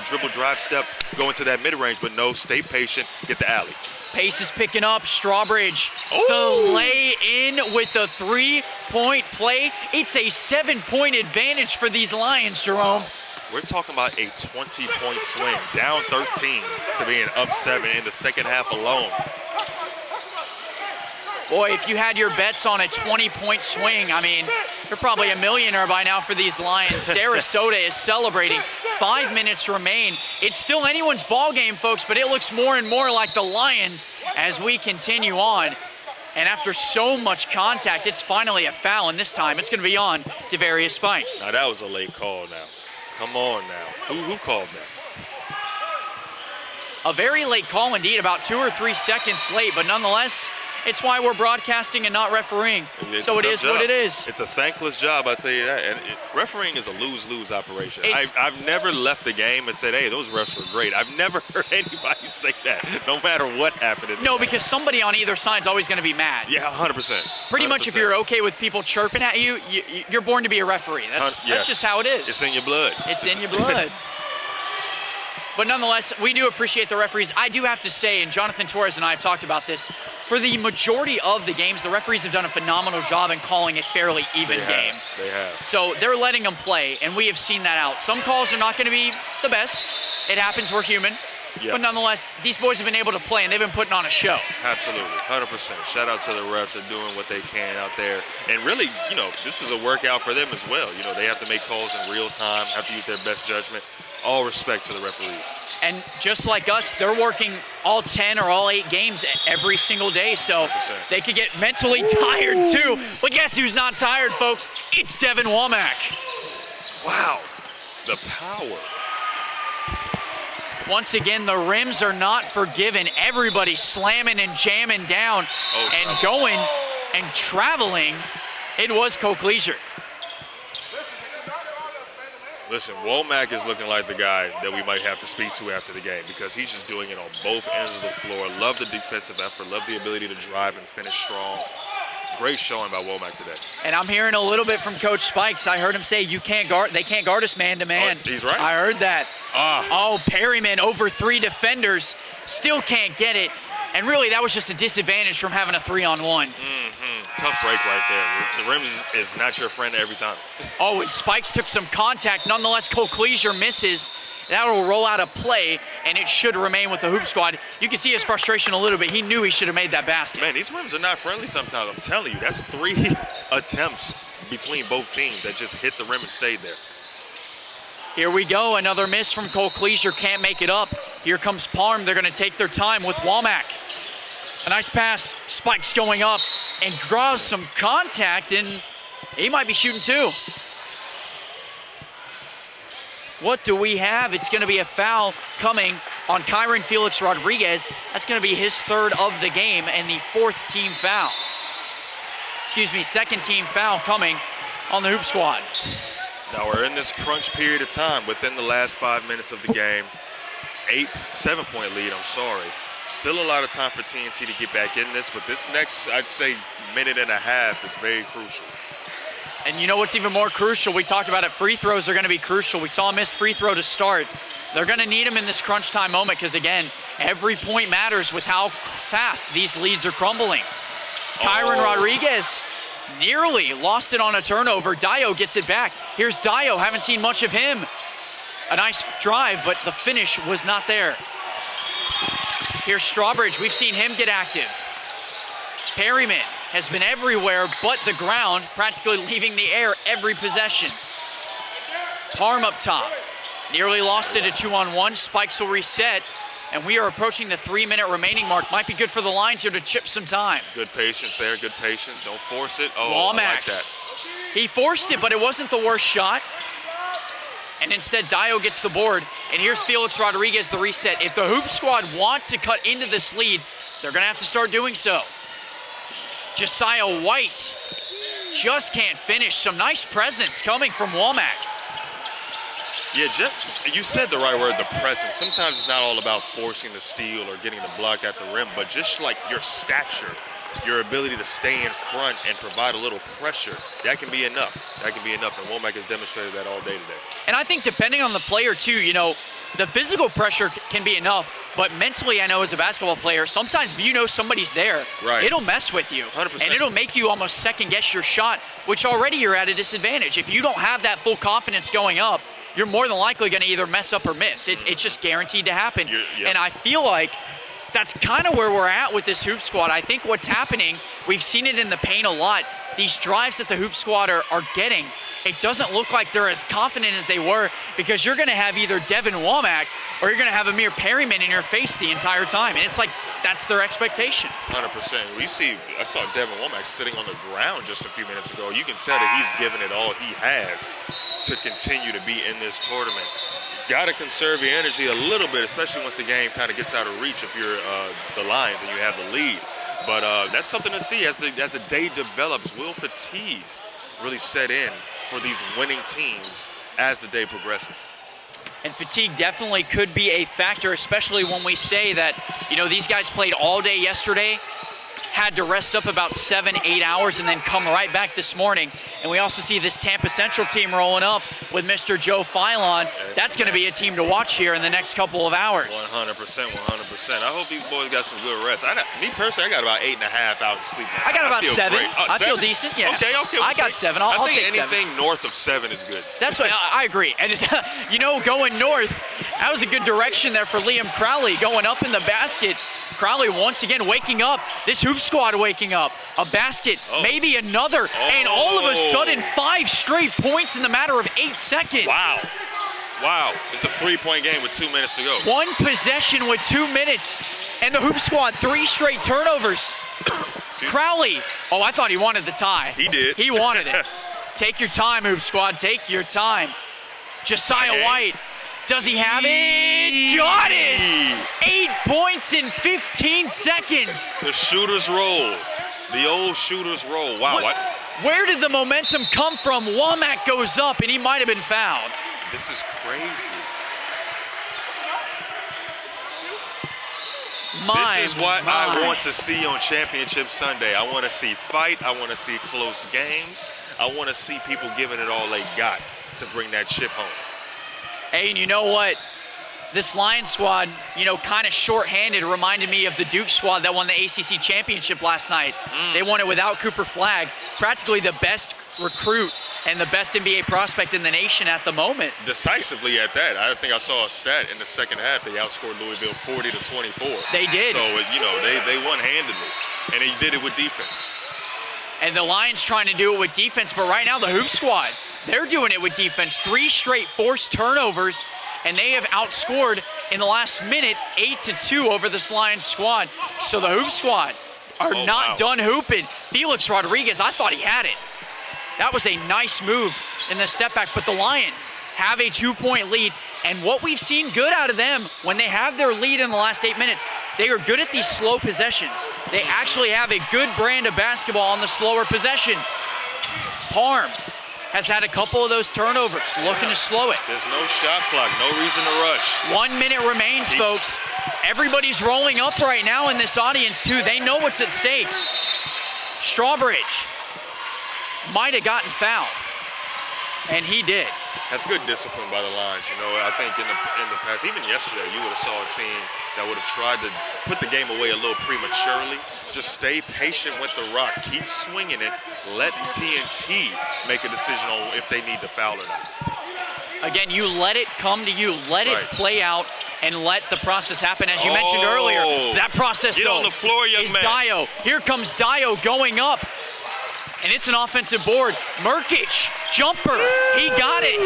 dribble drive step, go into that mid-range, but no, stay patient, get the alley.
Pace is picking up. Strawbridge, the lay-in with the three-point play. It's a 7-point advantage for these Lions, Jerome.
We're talking about a 20-point swing, down 13 to being up 7 in the second half alone.
Boy, if you had your bets on a 20-point swing, I mean, you're probably a millionaire by now for these Lions. Sarasota is celebrating. 5 minutes remain. It's still anyone's ball game, folks, but it looks more and more like the Lions as we continue on. And after so much contact, it's finally a foul, and this time it's going to be on Devarius Spikes.
Now, that was a late call now. Come on now. Who called that?
A very late call indeed, about 2 or 3 seconds late, but nonetheless, it's why we're broadcasting and not refereeing. So it is what it is.
It's a thankless job, I'll tell you that. And refereeing is a lose-lose operation. I've never left the game and said, hey, those refs were great. I've never heard anybody say that, no matter what happened.
No, because somebody on either side is always going to be mad.
Yeah, 100%.
Pretty much if you're okay with people chirping at you, you're born to be a referee. That's just how it is.
It's in your blood.
It's in your blood. But nonetheless, we do appreciate the referees. I do have to say, and Jonathan Torres and I have talked about this, for the majority of the games, the referees have done a phenomenal job in calling a fairly even game.
They have.
So they're letting them play, and we have seen that out. Some calls are not going to be the best. It happens, we're human. Yep. But nonetheless, these boys have been able to play, and they've been putting on a show.
Absolutely, 100%. Shout out to the refs for doing what they can out there. And really, this is a workout for them as well. They have to make calls in real time, have to use their best judgment. All respect to the referees.
And just like us, they're working all 10 or all 8 games every single day, so
100%.
They could get mentally tired too. But guess who's not tired, folks? It's Devin Womack.
Wow, the power.
Once again, the rims are not forgiven. Everybody slamming and jamming down and going and traveling. It was Coke-Leisure.
Listen, Womack is looking like the guy that we might have to speak to after the game because he's just doing it on both ends of the floor. Love the defensive effort, love the ability to drive and finish strong. Great showing by Womack today.
And I'm hearing a little bit from Coach Spikes. I heard him say they can't guard us man to man.
He's right.
I heard that. Perryman over 3 defenders, still can't get it. And really, that was just a disadvantage from having a 3-on-1.
Tough break right there. The rim is not your friend every time.
And Spikes took some contact. Nonetheless, Coke-Leisure misses. That will roll out a play, and it should remain with the Hoop Squad. You can see his frustration a little bit. He knew he should have made that basket.
Man, these rims are not friendly sometimes. I'm telling you, that's 3 attempts between both teams that just hit the rim and stayed there.
Here we go, another miss from Coke-Leisure, can't make it up. Here comes Parm, they're gonna take their time with Womack. A nice pass, Spikes going up and draws some contact, and he might be shooting too. What do we have? It's gonna be a foul coming on Kyron Felix Rodriguez. That's gonna be his 3rd of the game and the 4th team foul. 2nd team foul coming on the Hoop Squad.
Now we're in this crunch period of time within the last 5 minutes of the game. 7-point lead, I'm sorry. Still a lot of time for TNT to get back in this, but this next, I'd say, minute and a half is very crucial.
And you know what's even more crucial? We talked about it, free throws are gonna be crucial. We saw a missed free throw to start. They're gonna need them in this crunch time moment because, again, every point matters with how fast these leads are crumbling. Kyron Rodriguez nearly lost it on a turnover. Dio gets it back. Here's Dio, haven't seen much of him. A nice drive, but the finish was not there. Here's Strawbridge, we've seen him get active. Perryman has been everywhere but the ground, practically leaving the air every possession. Parm up top, nearly lost it, a 2-on-1. Spikes will reset, and we are approaching the 3-minute remaining mark. Might be good for the Lions here to chip some time.
Good patience there, good patience. Don't force it.
Womack.
I like that.
He forced it, but it wasn't the worst shot. And instead, Dio gets the board. And here's Felix Rodriguez, the reset. If the Hoop Squad want to cut into this lead, they're gonna have to start doing so. Josiah White just can't finish. Some nice presence coming from Womack.
Yeah, you said the right word, the presence. Sometimes it's not all about forcing the steal or getting the block at the rim, but just like your stature, your ability to stay in front and provide a little pressure, that can be enough. That can be enough, and Womack has demonstrated that all day today.
And I think depending on the player too, you know, the physical pressure can be enough, but mentally I know as a basketball player, sometimes if you know somebody's there,
right,
it'll mess with you.
100%.
And it'll make you almost second guess your shot, which already you're at a disadvantage. If you don't have that full confidence going up, you're more than likely going to either mess up or miss. It's just guaranteed to happen.
Yep.
And I feel like that's kind of where we're at with this Hoop Squad. I think what's happening, we've seen it in the paint a lot, these drives that the Hoop Squad are getting, it doesn't look like they're as confident as they were, because you're going to have either Devin Womack or you're going to have Amir Perryman in your face the entire time. And it's like that's their expectation.
100%. I saw Devin Womack sitting on the ground just a few minutes ago. You can tell that he's given it all he has to continue to be in this tournament. Got to conserve your energy a little bit, especially once the game kind of gets out of reach if you're the Lions and you have the lead. But that's something to see as the day develops. Will fatigue really set in for these winning teams as the day progresses?
And fatigue definitely could be a factor, especially when we say that, you know, these guys played all day yesterday, had to rest up about 7-8 hours and then come right back this morning. And we also see this Tampa Central team rolling up with Mr. Joe Philon. That's going to be a team to watch here in the next couple of hours.
100%, 100%. I hope these boys got some good rest. Me personally, I got about 8.5 hours of sleep.
I got about 7. I
7?
feel decent, yeah.
Okay.
I got 7. I'll take 7.
I think anything north of 7 is good.
That's what I agree. And, you know, going north, that was a good direction there for Liam Crowley going up in the basket. Crowley once again waking up. This Hoop Squad waking up. A basket, maybe another, and all of a sudden 5 straight points in the matter of 8 seconds.
Wow. It's a 3-point game with 2 minutes to go.
1 possession with 2 minutes, and the Hoop Squad 3 straight turnovers. Crowley, I thought he wanted the tie.
He did.
He wanted it. Take your time, Hoop Squad. Take your time. Josiah White. Does he have it? Got it! 8 points in 15 seconds.
The shooter's roll. The old shooter's roll. Wow.
Where did the momentum come from? Womack goes up, and he might have been fouled.
This is crazy. This is what I want to see on Championship Sunday. I want to see fight. I want to see close games. I want to see people giving it all they got to bring that chip home.
Hey, and you know what? This Lions squad, you know, kind of shorthanded, reminded me of the Duke squad that won the ACC championship last night. They won it without Cooper Flagg, practically the best recruit and the best NBA prospect in the nation at the moment.
Decisively at that. I think I saw a stat in the second half. They outscored Louisville 40-24.
They did.
So, you know, they won handedly, and they did it with defense.
And the Lions trying to do it with defense, but right now the Hoop Squad, they're doing it with defense. 3 straight forced turnovers, and they have outscored in the last minute 8-2 over this Lions squad. So the Hoop Squad are not done hooping. Felix Rodriguez, I thought he had it. That was a nice move in the step back, but the Lions have a 2-point lead, and what we've seen good out of them when they have their lead in the last 8 minutes, they are good at these slow possessions. They actually have a good brand of basketball on the slower possessions. Parm has had a couple of those turnovers, looking to slow it.
There's no shot clock, no reason to rush.
1 minute remains, folks. Everybody's rolling up right now in this audience, too. They know what's at stake. Strawbridge might have gotten fouled, and he did.
That's good discipline by the Lions. You know, I think in the past, even yesterday, you would have saw a team that would have tried to put the game away a little prematurely. Just stay patient with the rock. Keep swinging it. Let TNT make a decision on if they need to foul or not. Again,
you let it come to you. Let it play out and let the process happen. As you mentioned earlier, that process,
Get on the floor, young
is
man.
Dio. Here comes Dio going up. And it's an offensive board. Murkic, jumper, he got it.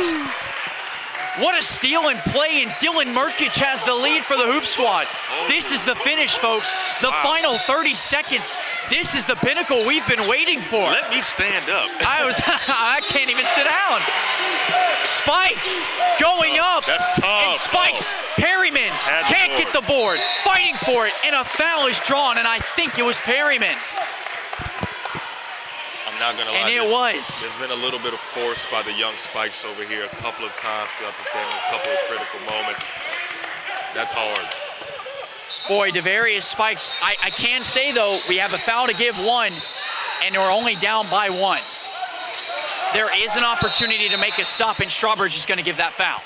What a steal and play, and Dylan Murkic has the lead for the Hoop Squad. This is the finish, folks. The final 30 seconds. This is the pinnacle we've been waiting for.
Let me stand up.
I can't even sit down. Spikes going up.
That's tough.
And Spikes, Perryman can't get the board. Fighting for it, and a foul is drawn, and I think it was Perryman.
Not going to lie.
And it was.
There's been a little bit of force by the young Spikes over here a couple of times throughout this game, a couple of critical moments. That's hard.
Boy, Devarius Spikes, I can say, though, we have a foul to give one, and we're only down by one. There is an opportunity to make a stop, and Strawbridge is going to give that foul.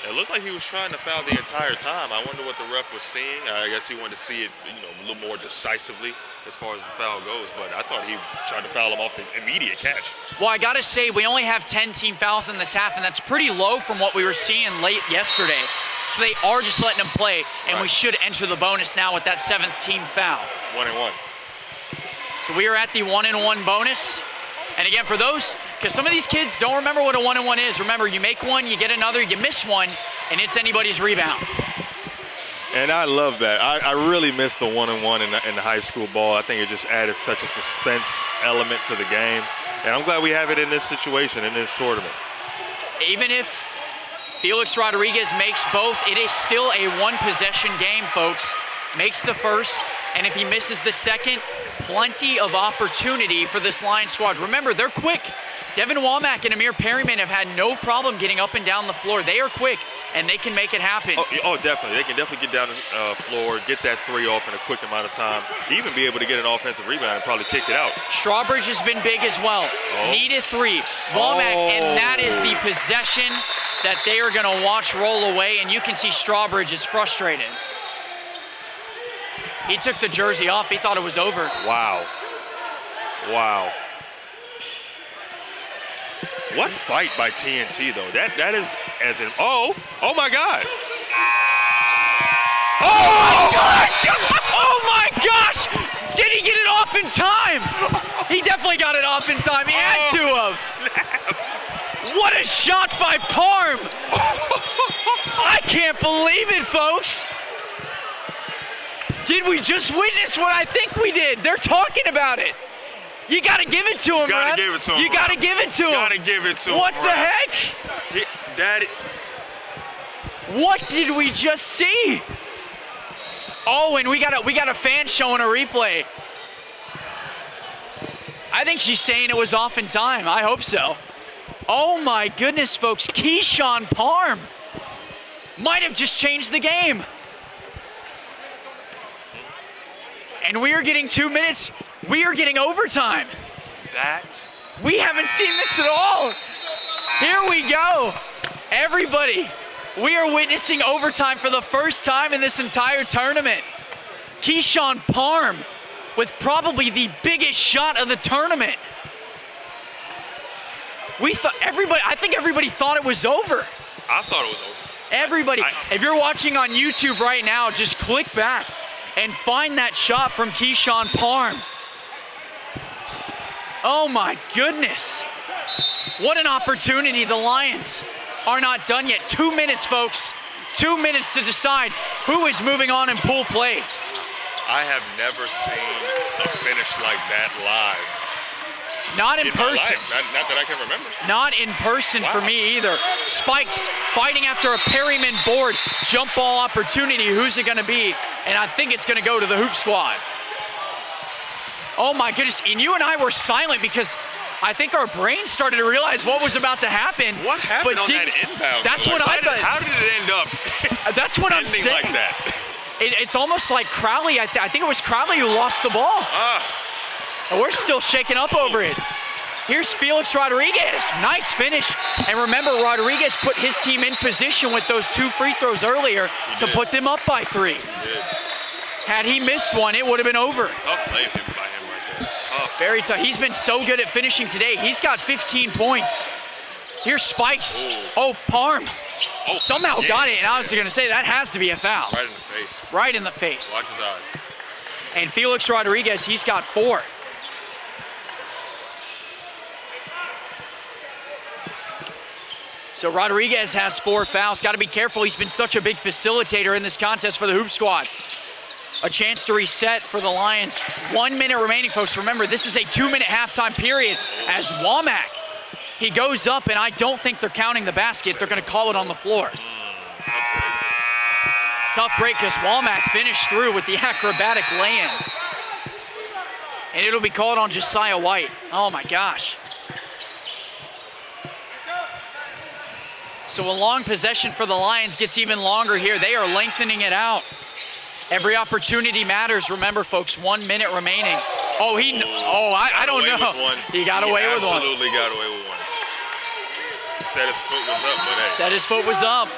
It looked like he was trying to foul the entire time. I wonder what the ref was seeing. I guess he wanted to see it, a little more decisively as far as the foul goes, but I thought he tried to foul him off the immediate catch.
Well, I got to say, we only have 10 team fouls in this half, and that's pretty low from what we were seeing late yesterday. So they are just letting him play, and we should enter the bonus now with that 7th team foul.
1-and-1.
So we are at the 1-and-1 bonus. And again, for those, because some of these kids don't remember what a 1-and-1 is. Remember, you make one, you get another, you miss one, and it's anybody's rebound.
And I love that. I really miss the 1-and-1 in the high school ball. I think it just added such a suspense element to the game. And I'm glad we have it in this situation, in this tournament.
Even if Felix Rodriguez makes both, it is still a one-possession game, folks. Makes the first, and if he misses the second, plenty of opportunity for this Lion squad. Remember, they're quick. Devin Womack and Amir Perryman have had no problem getting up and down the floor. They are quick, and they can make it happen.
Oh, definitely. They can definitely get down the floor, get that three off in a quick amount of time, even be able to get an offensive rebound and probably kick it out.
Strawbridge has been big as well. Need a three. Womack, and that is the possession that they are going to watch roll away, and you can see Strawbridge is frustrated. He took the jersey off. He thought it was over.
Wow.
What fight by TNT, though. That is as in, oh my God.
Oh my gosh! Did he get it off in time? He definitely got it off in time. He had to have. What a shot by Parm. I can't believe it, folks. Did we just witness what I think we did? They're talking about it. You got to give it to him,
You got
Ref.
to give it to him.
You got to give it to him.
Got to give it to him.
What the heck?
Daddy.
What did we just see? Oh, and we got a fan showing a replay. I think she's saying it was off in time. I hope so. Oh my goodness, folks. Keyshawn Parm might have just changed the game. And we are getting 2 minutes. We are getting overtime. We haven't seen this at all. Here we go. Everybody, we are witnessing overtime for the first time in this entire tournament. Keyshawn Parm with probably the biggest shot of the tournament. I think everybody thought it was over.
I thought it was over.
Everybody, if you're watching on YouTube right now, just click back and find that shot from Keyshawn Parm. Oh my goodness. What an opportunity. The Lions are not done yet. 2 minutes, folks. 2 minutes to decide who is moving on in pool play.
I have never seen a finish like that live.
Not in person.
Not that I can remember.
Not in person for me either. Spikes fighting after a Perryman board. Jump ball opportunity. Who's it going to be? And I think it's going to go to the Hoop Squad. Oh my goodness. And you and I were silent because I think our brains started to realize what was about to happen.
What happened on that inbound?
That's what I thought.
How did it end up?
That's what I'm saying.
Like that.
It's almost like Crowley. I think it was Crowley who lost the ball. And we're still shaking up over it. Here's Felix Rodriguez. Nice finish. And remember, Rodriguez put his team in position with those 2 free throws earlier to put them up by 3. Had he missed one, it would have been over.
Tough play by him right there. Tough.
Very tough. He's been so good at finishing today. He's got 15 points. Here's Spikes. Oh, Parm. Somehow got it. And I was going to say, that has to be a foul.
Right in the face.
Right in the face.
Watch his eyes.
And Felix Rodriguez, he's got 4. So Rodriguez has 4 fouls. Got to be careful. He's been such a big facilitator in this contest for the Hoop Squad. A chance to reset for the Lions. 1 minute remaining, folks. Remember, this is a 2-minute halftime period as Womack, he goes up, and I don't think they're counting the basket. They're going to call it on the floor. Tough break because Womack finished through with the acrobatic lay-in. And it'll be called on Josiah White. Oh my gosh. So a long possession for the Lions gets even longer here. They are lengthening it out. Every opportunity matters. Remember, folks, 1 minute remaining. Oh, I don't know. He got away with one.
Absolutely got away with one. He said his foot was up, but hey.
Said his foot was up.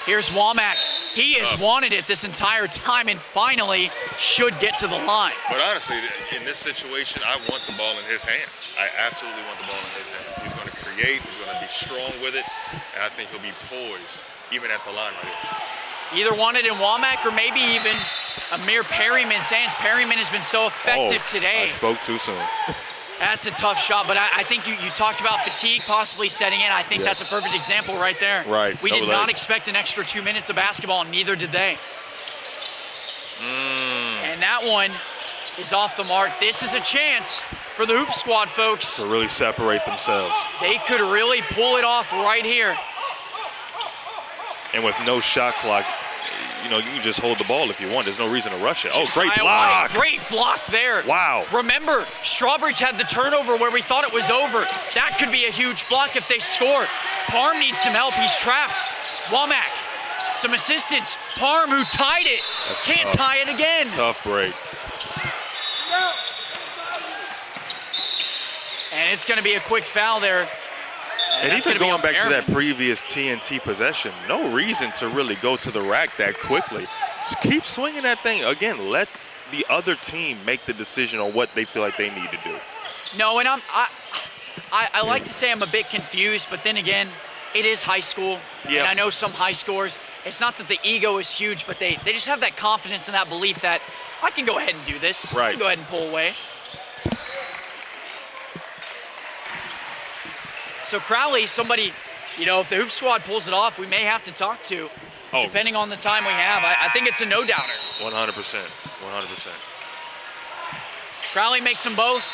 Here's Womack. He has wanted it this entire time and finally should get to the line.
But honestly, in this situation, I want the ball in his hands. I absolutely want the ball in his hands. He's going to create. He's going to be strong with it. And I think he'll be poised, even at the line right here.
Either want it in Womack or maybe even Amir Perryman's hands. Perryman has been so effective today.
I spoke too soon.
That's a tough shot, but I think you talked about fatigue possibly setting in. I think that's a perfect example right there.
Right.
We did not expect an extra 2 minutes of basketball, and neither did they. And that one is off the mark. This is a chance for the Hoop Squad, folks.
To really separate themselves.
They could really pull it off right here.
And with no shot clock, you can just hold the ball if you want. There's no reason to rush it. Oh, great
Josiah
block.
White, great block there.
Wow.
Remember, Strawbridge had the turnover where we thought it was over. That could be a huge block if they score. Parm needs some help. He's trapped. Womack, some assistance. Parm, who tied it, can't tie it again.
Tough break.
And it's going to be a quick foul there.
And even going back to that previous TNT possession, no reason to really go to the rack that quickly. Just keep swinging that thing. Again, let the other team make the decision on what they feel like they need to do.
No, and I like to say I'm a bit confused, but then again, it is high school. Yep. And I know some high scores. It's not that the ego is huge, but they just have that confidence and that belief that I can go ahead and do this.
Right.
I can go ahead and pull away. So Crowley, somebody, if the Hoop Squad pulls it off, we may have to talk to, depending on the time we have. I think it's a no-doubter.
100%. 100%.
Crowley makes them both.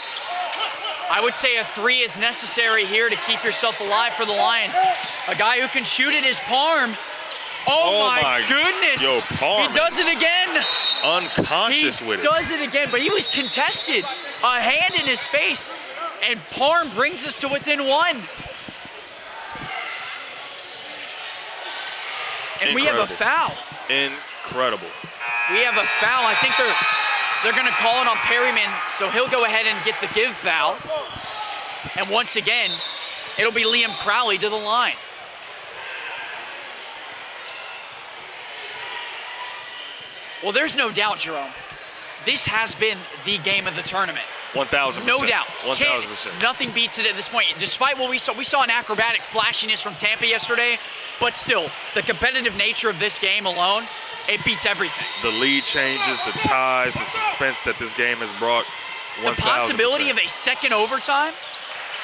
I would say a 3 is necessary here to keep yourself alive for the Lions. A guy who can shoot it is Parm. Oh my goodness.
Yo, Parm.
He does it again.
Unconscious with it.
He does it again, but he was contested. A hand in his face. And Parm brings us to within 1. And we have a foul.
Incredible.
We have a foul. I think they're going to call it on Perryman, so he'll go ahead and get the give foul. And once again, it'll be Liam Crowley to the line. Well, there's no doubt, Jerome. This has been the game of the tournament.
1,000%.
No doubt.
1,000%.
Nothing beats it at this point. Despite what we saw an acrobatic flashiness from Tampa yesterday, but still, the competitive nature of this game alone, it beats everything.
The lead changes, the ties, the suspense that this game has brought. 1,000%.
The possibility of a second overtime?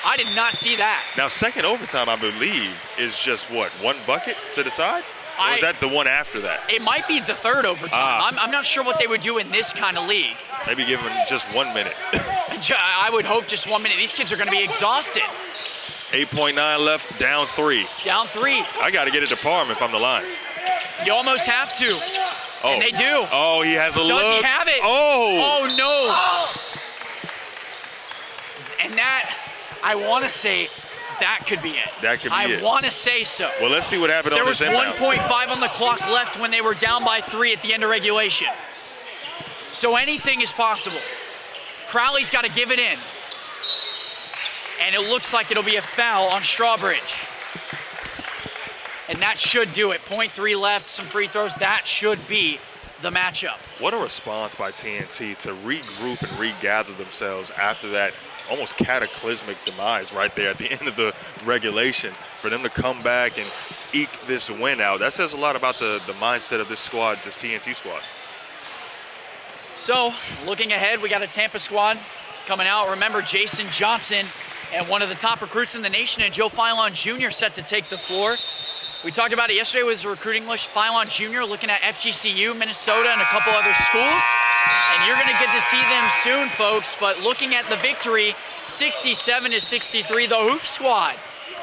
I did not see that.
Now, second overtime, I believe, is just what, 1 bucket to decide? Or is that the one after that?
It might be the third overtime. I'm not sure what they would do in this kind of league.
Maybe give them just 1 minute.
I would hope just 1 minute. These kids are going to be exhausted.
8.9 left, down 3.
Down 3.
I got to get it to Parm if I'm the Lions.
You almost have to.
Oh.
And they do.
Oh, he has a look.
Does he have it?
Oh.
Oh, no. And that, I want to say, that could be it.
That could be it.
I want to say so.
Well, let's see what happened on this inbound.
There was 1.5 on the clock left when they were down by 3 at the end of regulation. So anything is possible. Crowley's got to give it in. And it looks like it'll be a foul on Strawbridge. And that should do it. 0.3 left, some free throws. That should be the matchup.
What a response by TNT to regroup and regather themselves after that almost cataclysmic demise right there at the end of the regulation. For them to come back and eke this win out, that says a lot about the mindset of this squad, this TNT squad.
So, looking ahead, we got a Tampa squad coming out. Remember, Jason Johnson and one of the top recruits in the nation, and Joe Philon Jr. set to take the floor. We talked about it yesterday with recruiting list. Philon Jr. looking at FGCU, Minnesota, and a couple other schools. And you're going to get to see them soon, folks. But looking at the victory, 67-63, the Hoop Squad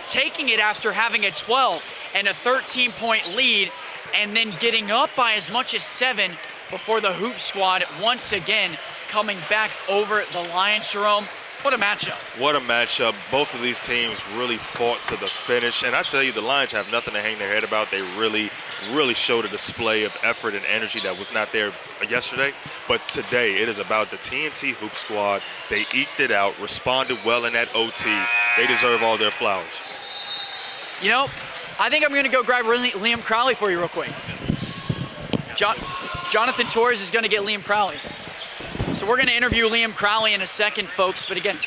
taking it after having a 12 and a 13-point lead, and then getting up by as much as 7 before the Hoop Squad once again coming back over the Lions. Jerome, what a matchup.
What a matchup. Both of these teams really fought to the finish. And I tell you, the Lions have nothing to hang their head about. They really showed a display of effort and energy that was not there yesterday. But today, it is about the TNT Hoop Squad. They eked it out, responded well in that OT. They deserve all their flowers.
You know, I think I'm going to go grab Liam Crowley for you real quick. Jonathan Torres is going to get Liam Crowley. So we're going to interview Liam Crowley in a second, folks. But again,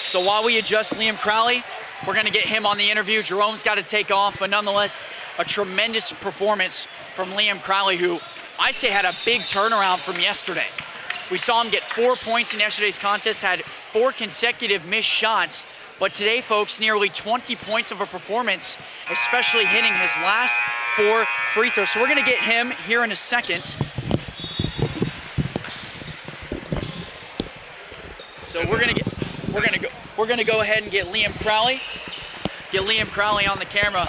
so while we adjust Liam Crowley, we're going to get him on the interview. Jerome's got to take off, but nonetheless, a tremendous performance from Liam Crowley, who I say had a big turnaround from yesterday. We saw him get 4 points in yesterday's contest, had 4 consecutive missed shots. But today, folks, nearly 20 points of a performance, especially hitting his last 4 free throws. So we're going to get him here in a second. So we're going to go ahead and get Liam Crowley. Get Liam Crowley on the camera.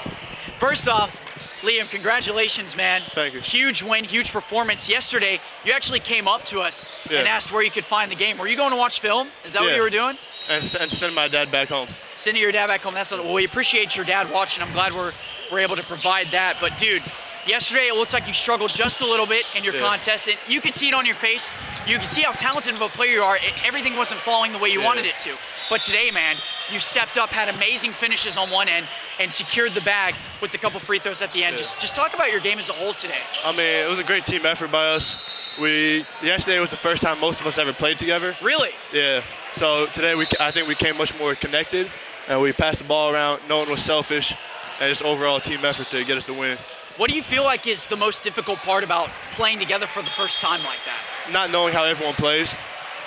First off, Liam, congratulations, man.
Thank you.
Huge win, huge performance. Yesterday, you actually came up to us and asked where you could find the game. Were you going to watch film? Is that what you were doing?
And send my dad back home.
Sending your dad back home. Well, we appreciate your dad watching. I'm glad we're able to provide that. But, dude, yesterday it looked like you struggled just a little bit in your contest. And you could see it on your face. You could see how talented of a player you are. Everything wasn't falling the way you wanted it to. But today, man, you stepped up, had amazing finishes on one end, and secured the bag with a couple free throws at the end. Just talk about your game as a whole today.
I mean, it was a great team effort by us. Yesterday was the first time most of us ever played together.
Really?
Yeah. So today, I think we came much more connected, and we passed the ball around. No one was selfish, and just overall team effort to get us the win.
What do you feel like is the most difficult part about playing together for the first time like that?
Not knowing how everyone plays.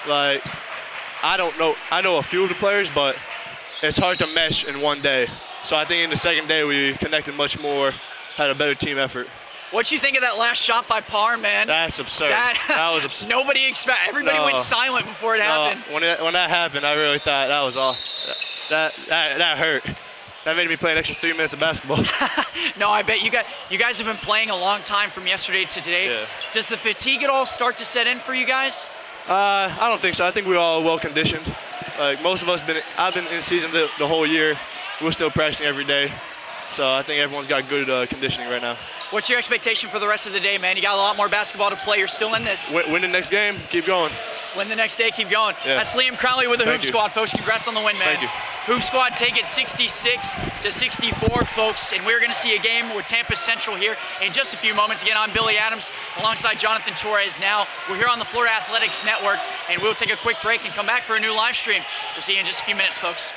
Like, I know a few of the players, but it's hard to mesh in one day. So I think in the second day we connected much more, had a better team effort.
What'd you think of that last shot by Parr, man?
That's absurd. That was absurd.
Everybody went silent before it happened.
When that happened, I really thought that was off. That hurt. That made me play an extra 3 minutes of basketball.
No, I bet you guys have been playing a long time from yesterday to today.
Yeah.
Does the fatigue at all start to set in for you guys?
I don't think so. I think we're all well conditioned. Like most of us I've been in season the whole year. We're still practicing every day. So I think everyone's got good conditioning right now.
What's your expectation for the rest of the day, man? You got a lot more basketball to play. You're still in this.
Win the next game. Keep going.
Win the next day. Keep going.
Yeah.
That's Liam Crowley with the Hoop Squad, folks. Congrats on the win, man.
Thank you.
Hoop Squad take it 66-64, folks. And we're going to see a game with Tampa Central here in just a few moments. Again, I'm Billy Adams alongside Jonathan Torres. Now, we're here on the Florida Athletics Network, and we'll take a quick break and come back for a new live stream. We'll see you in just a few minutes, folks.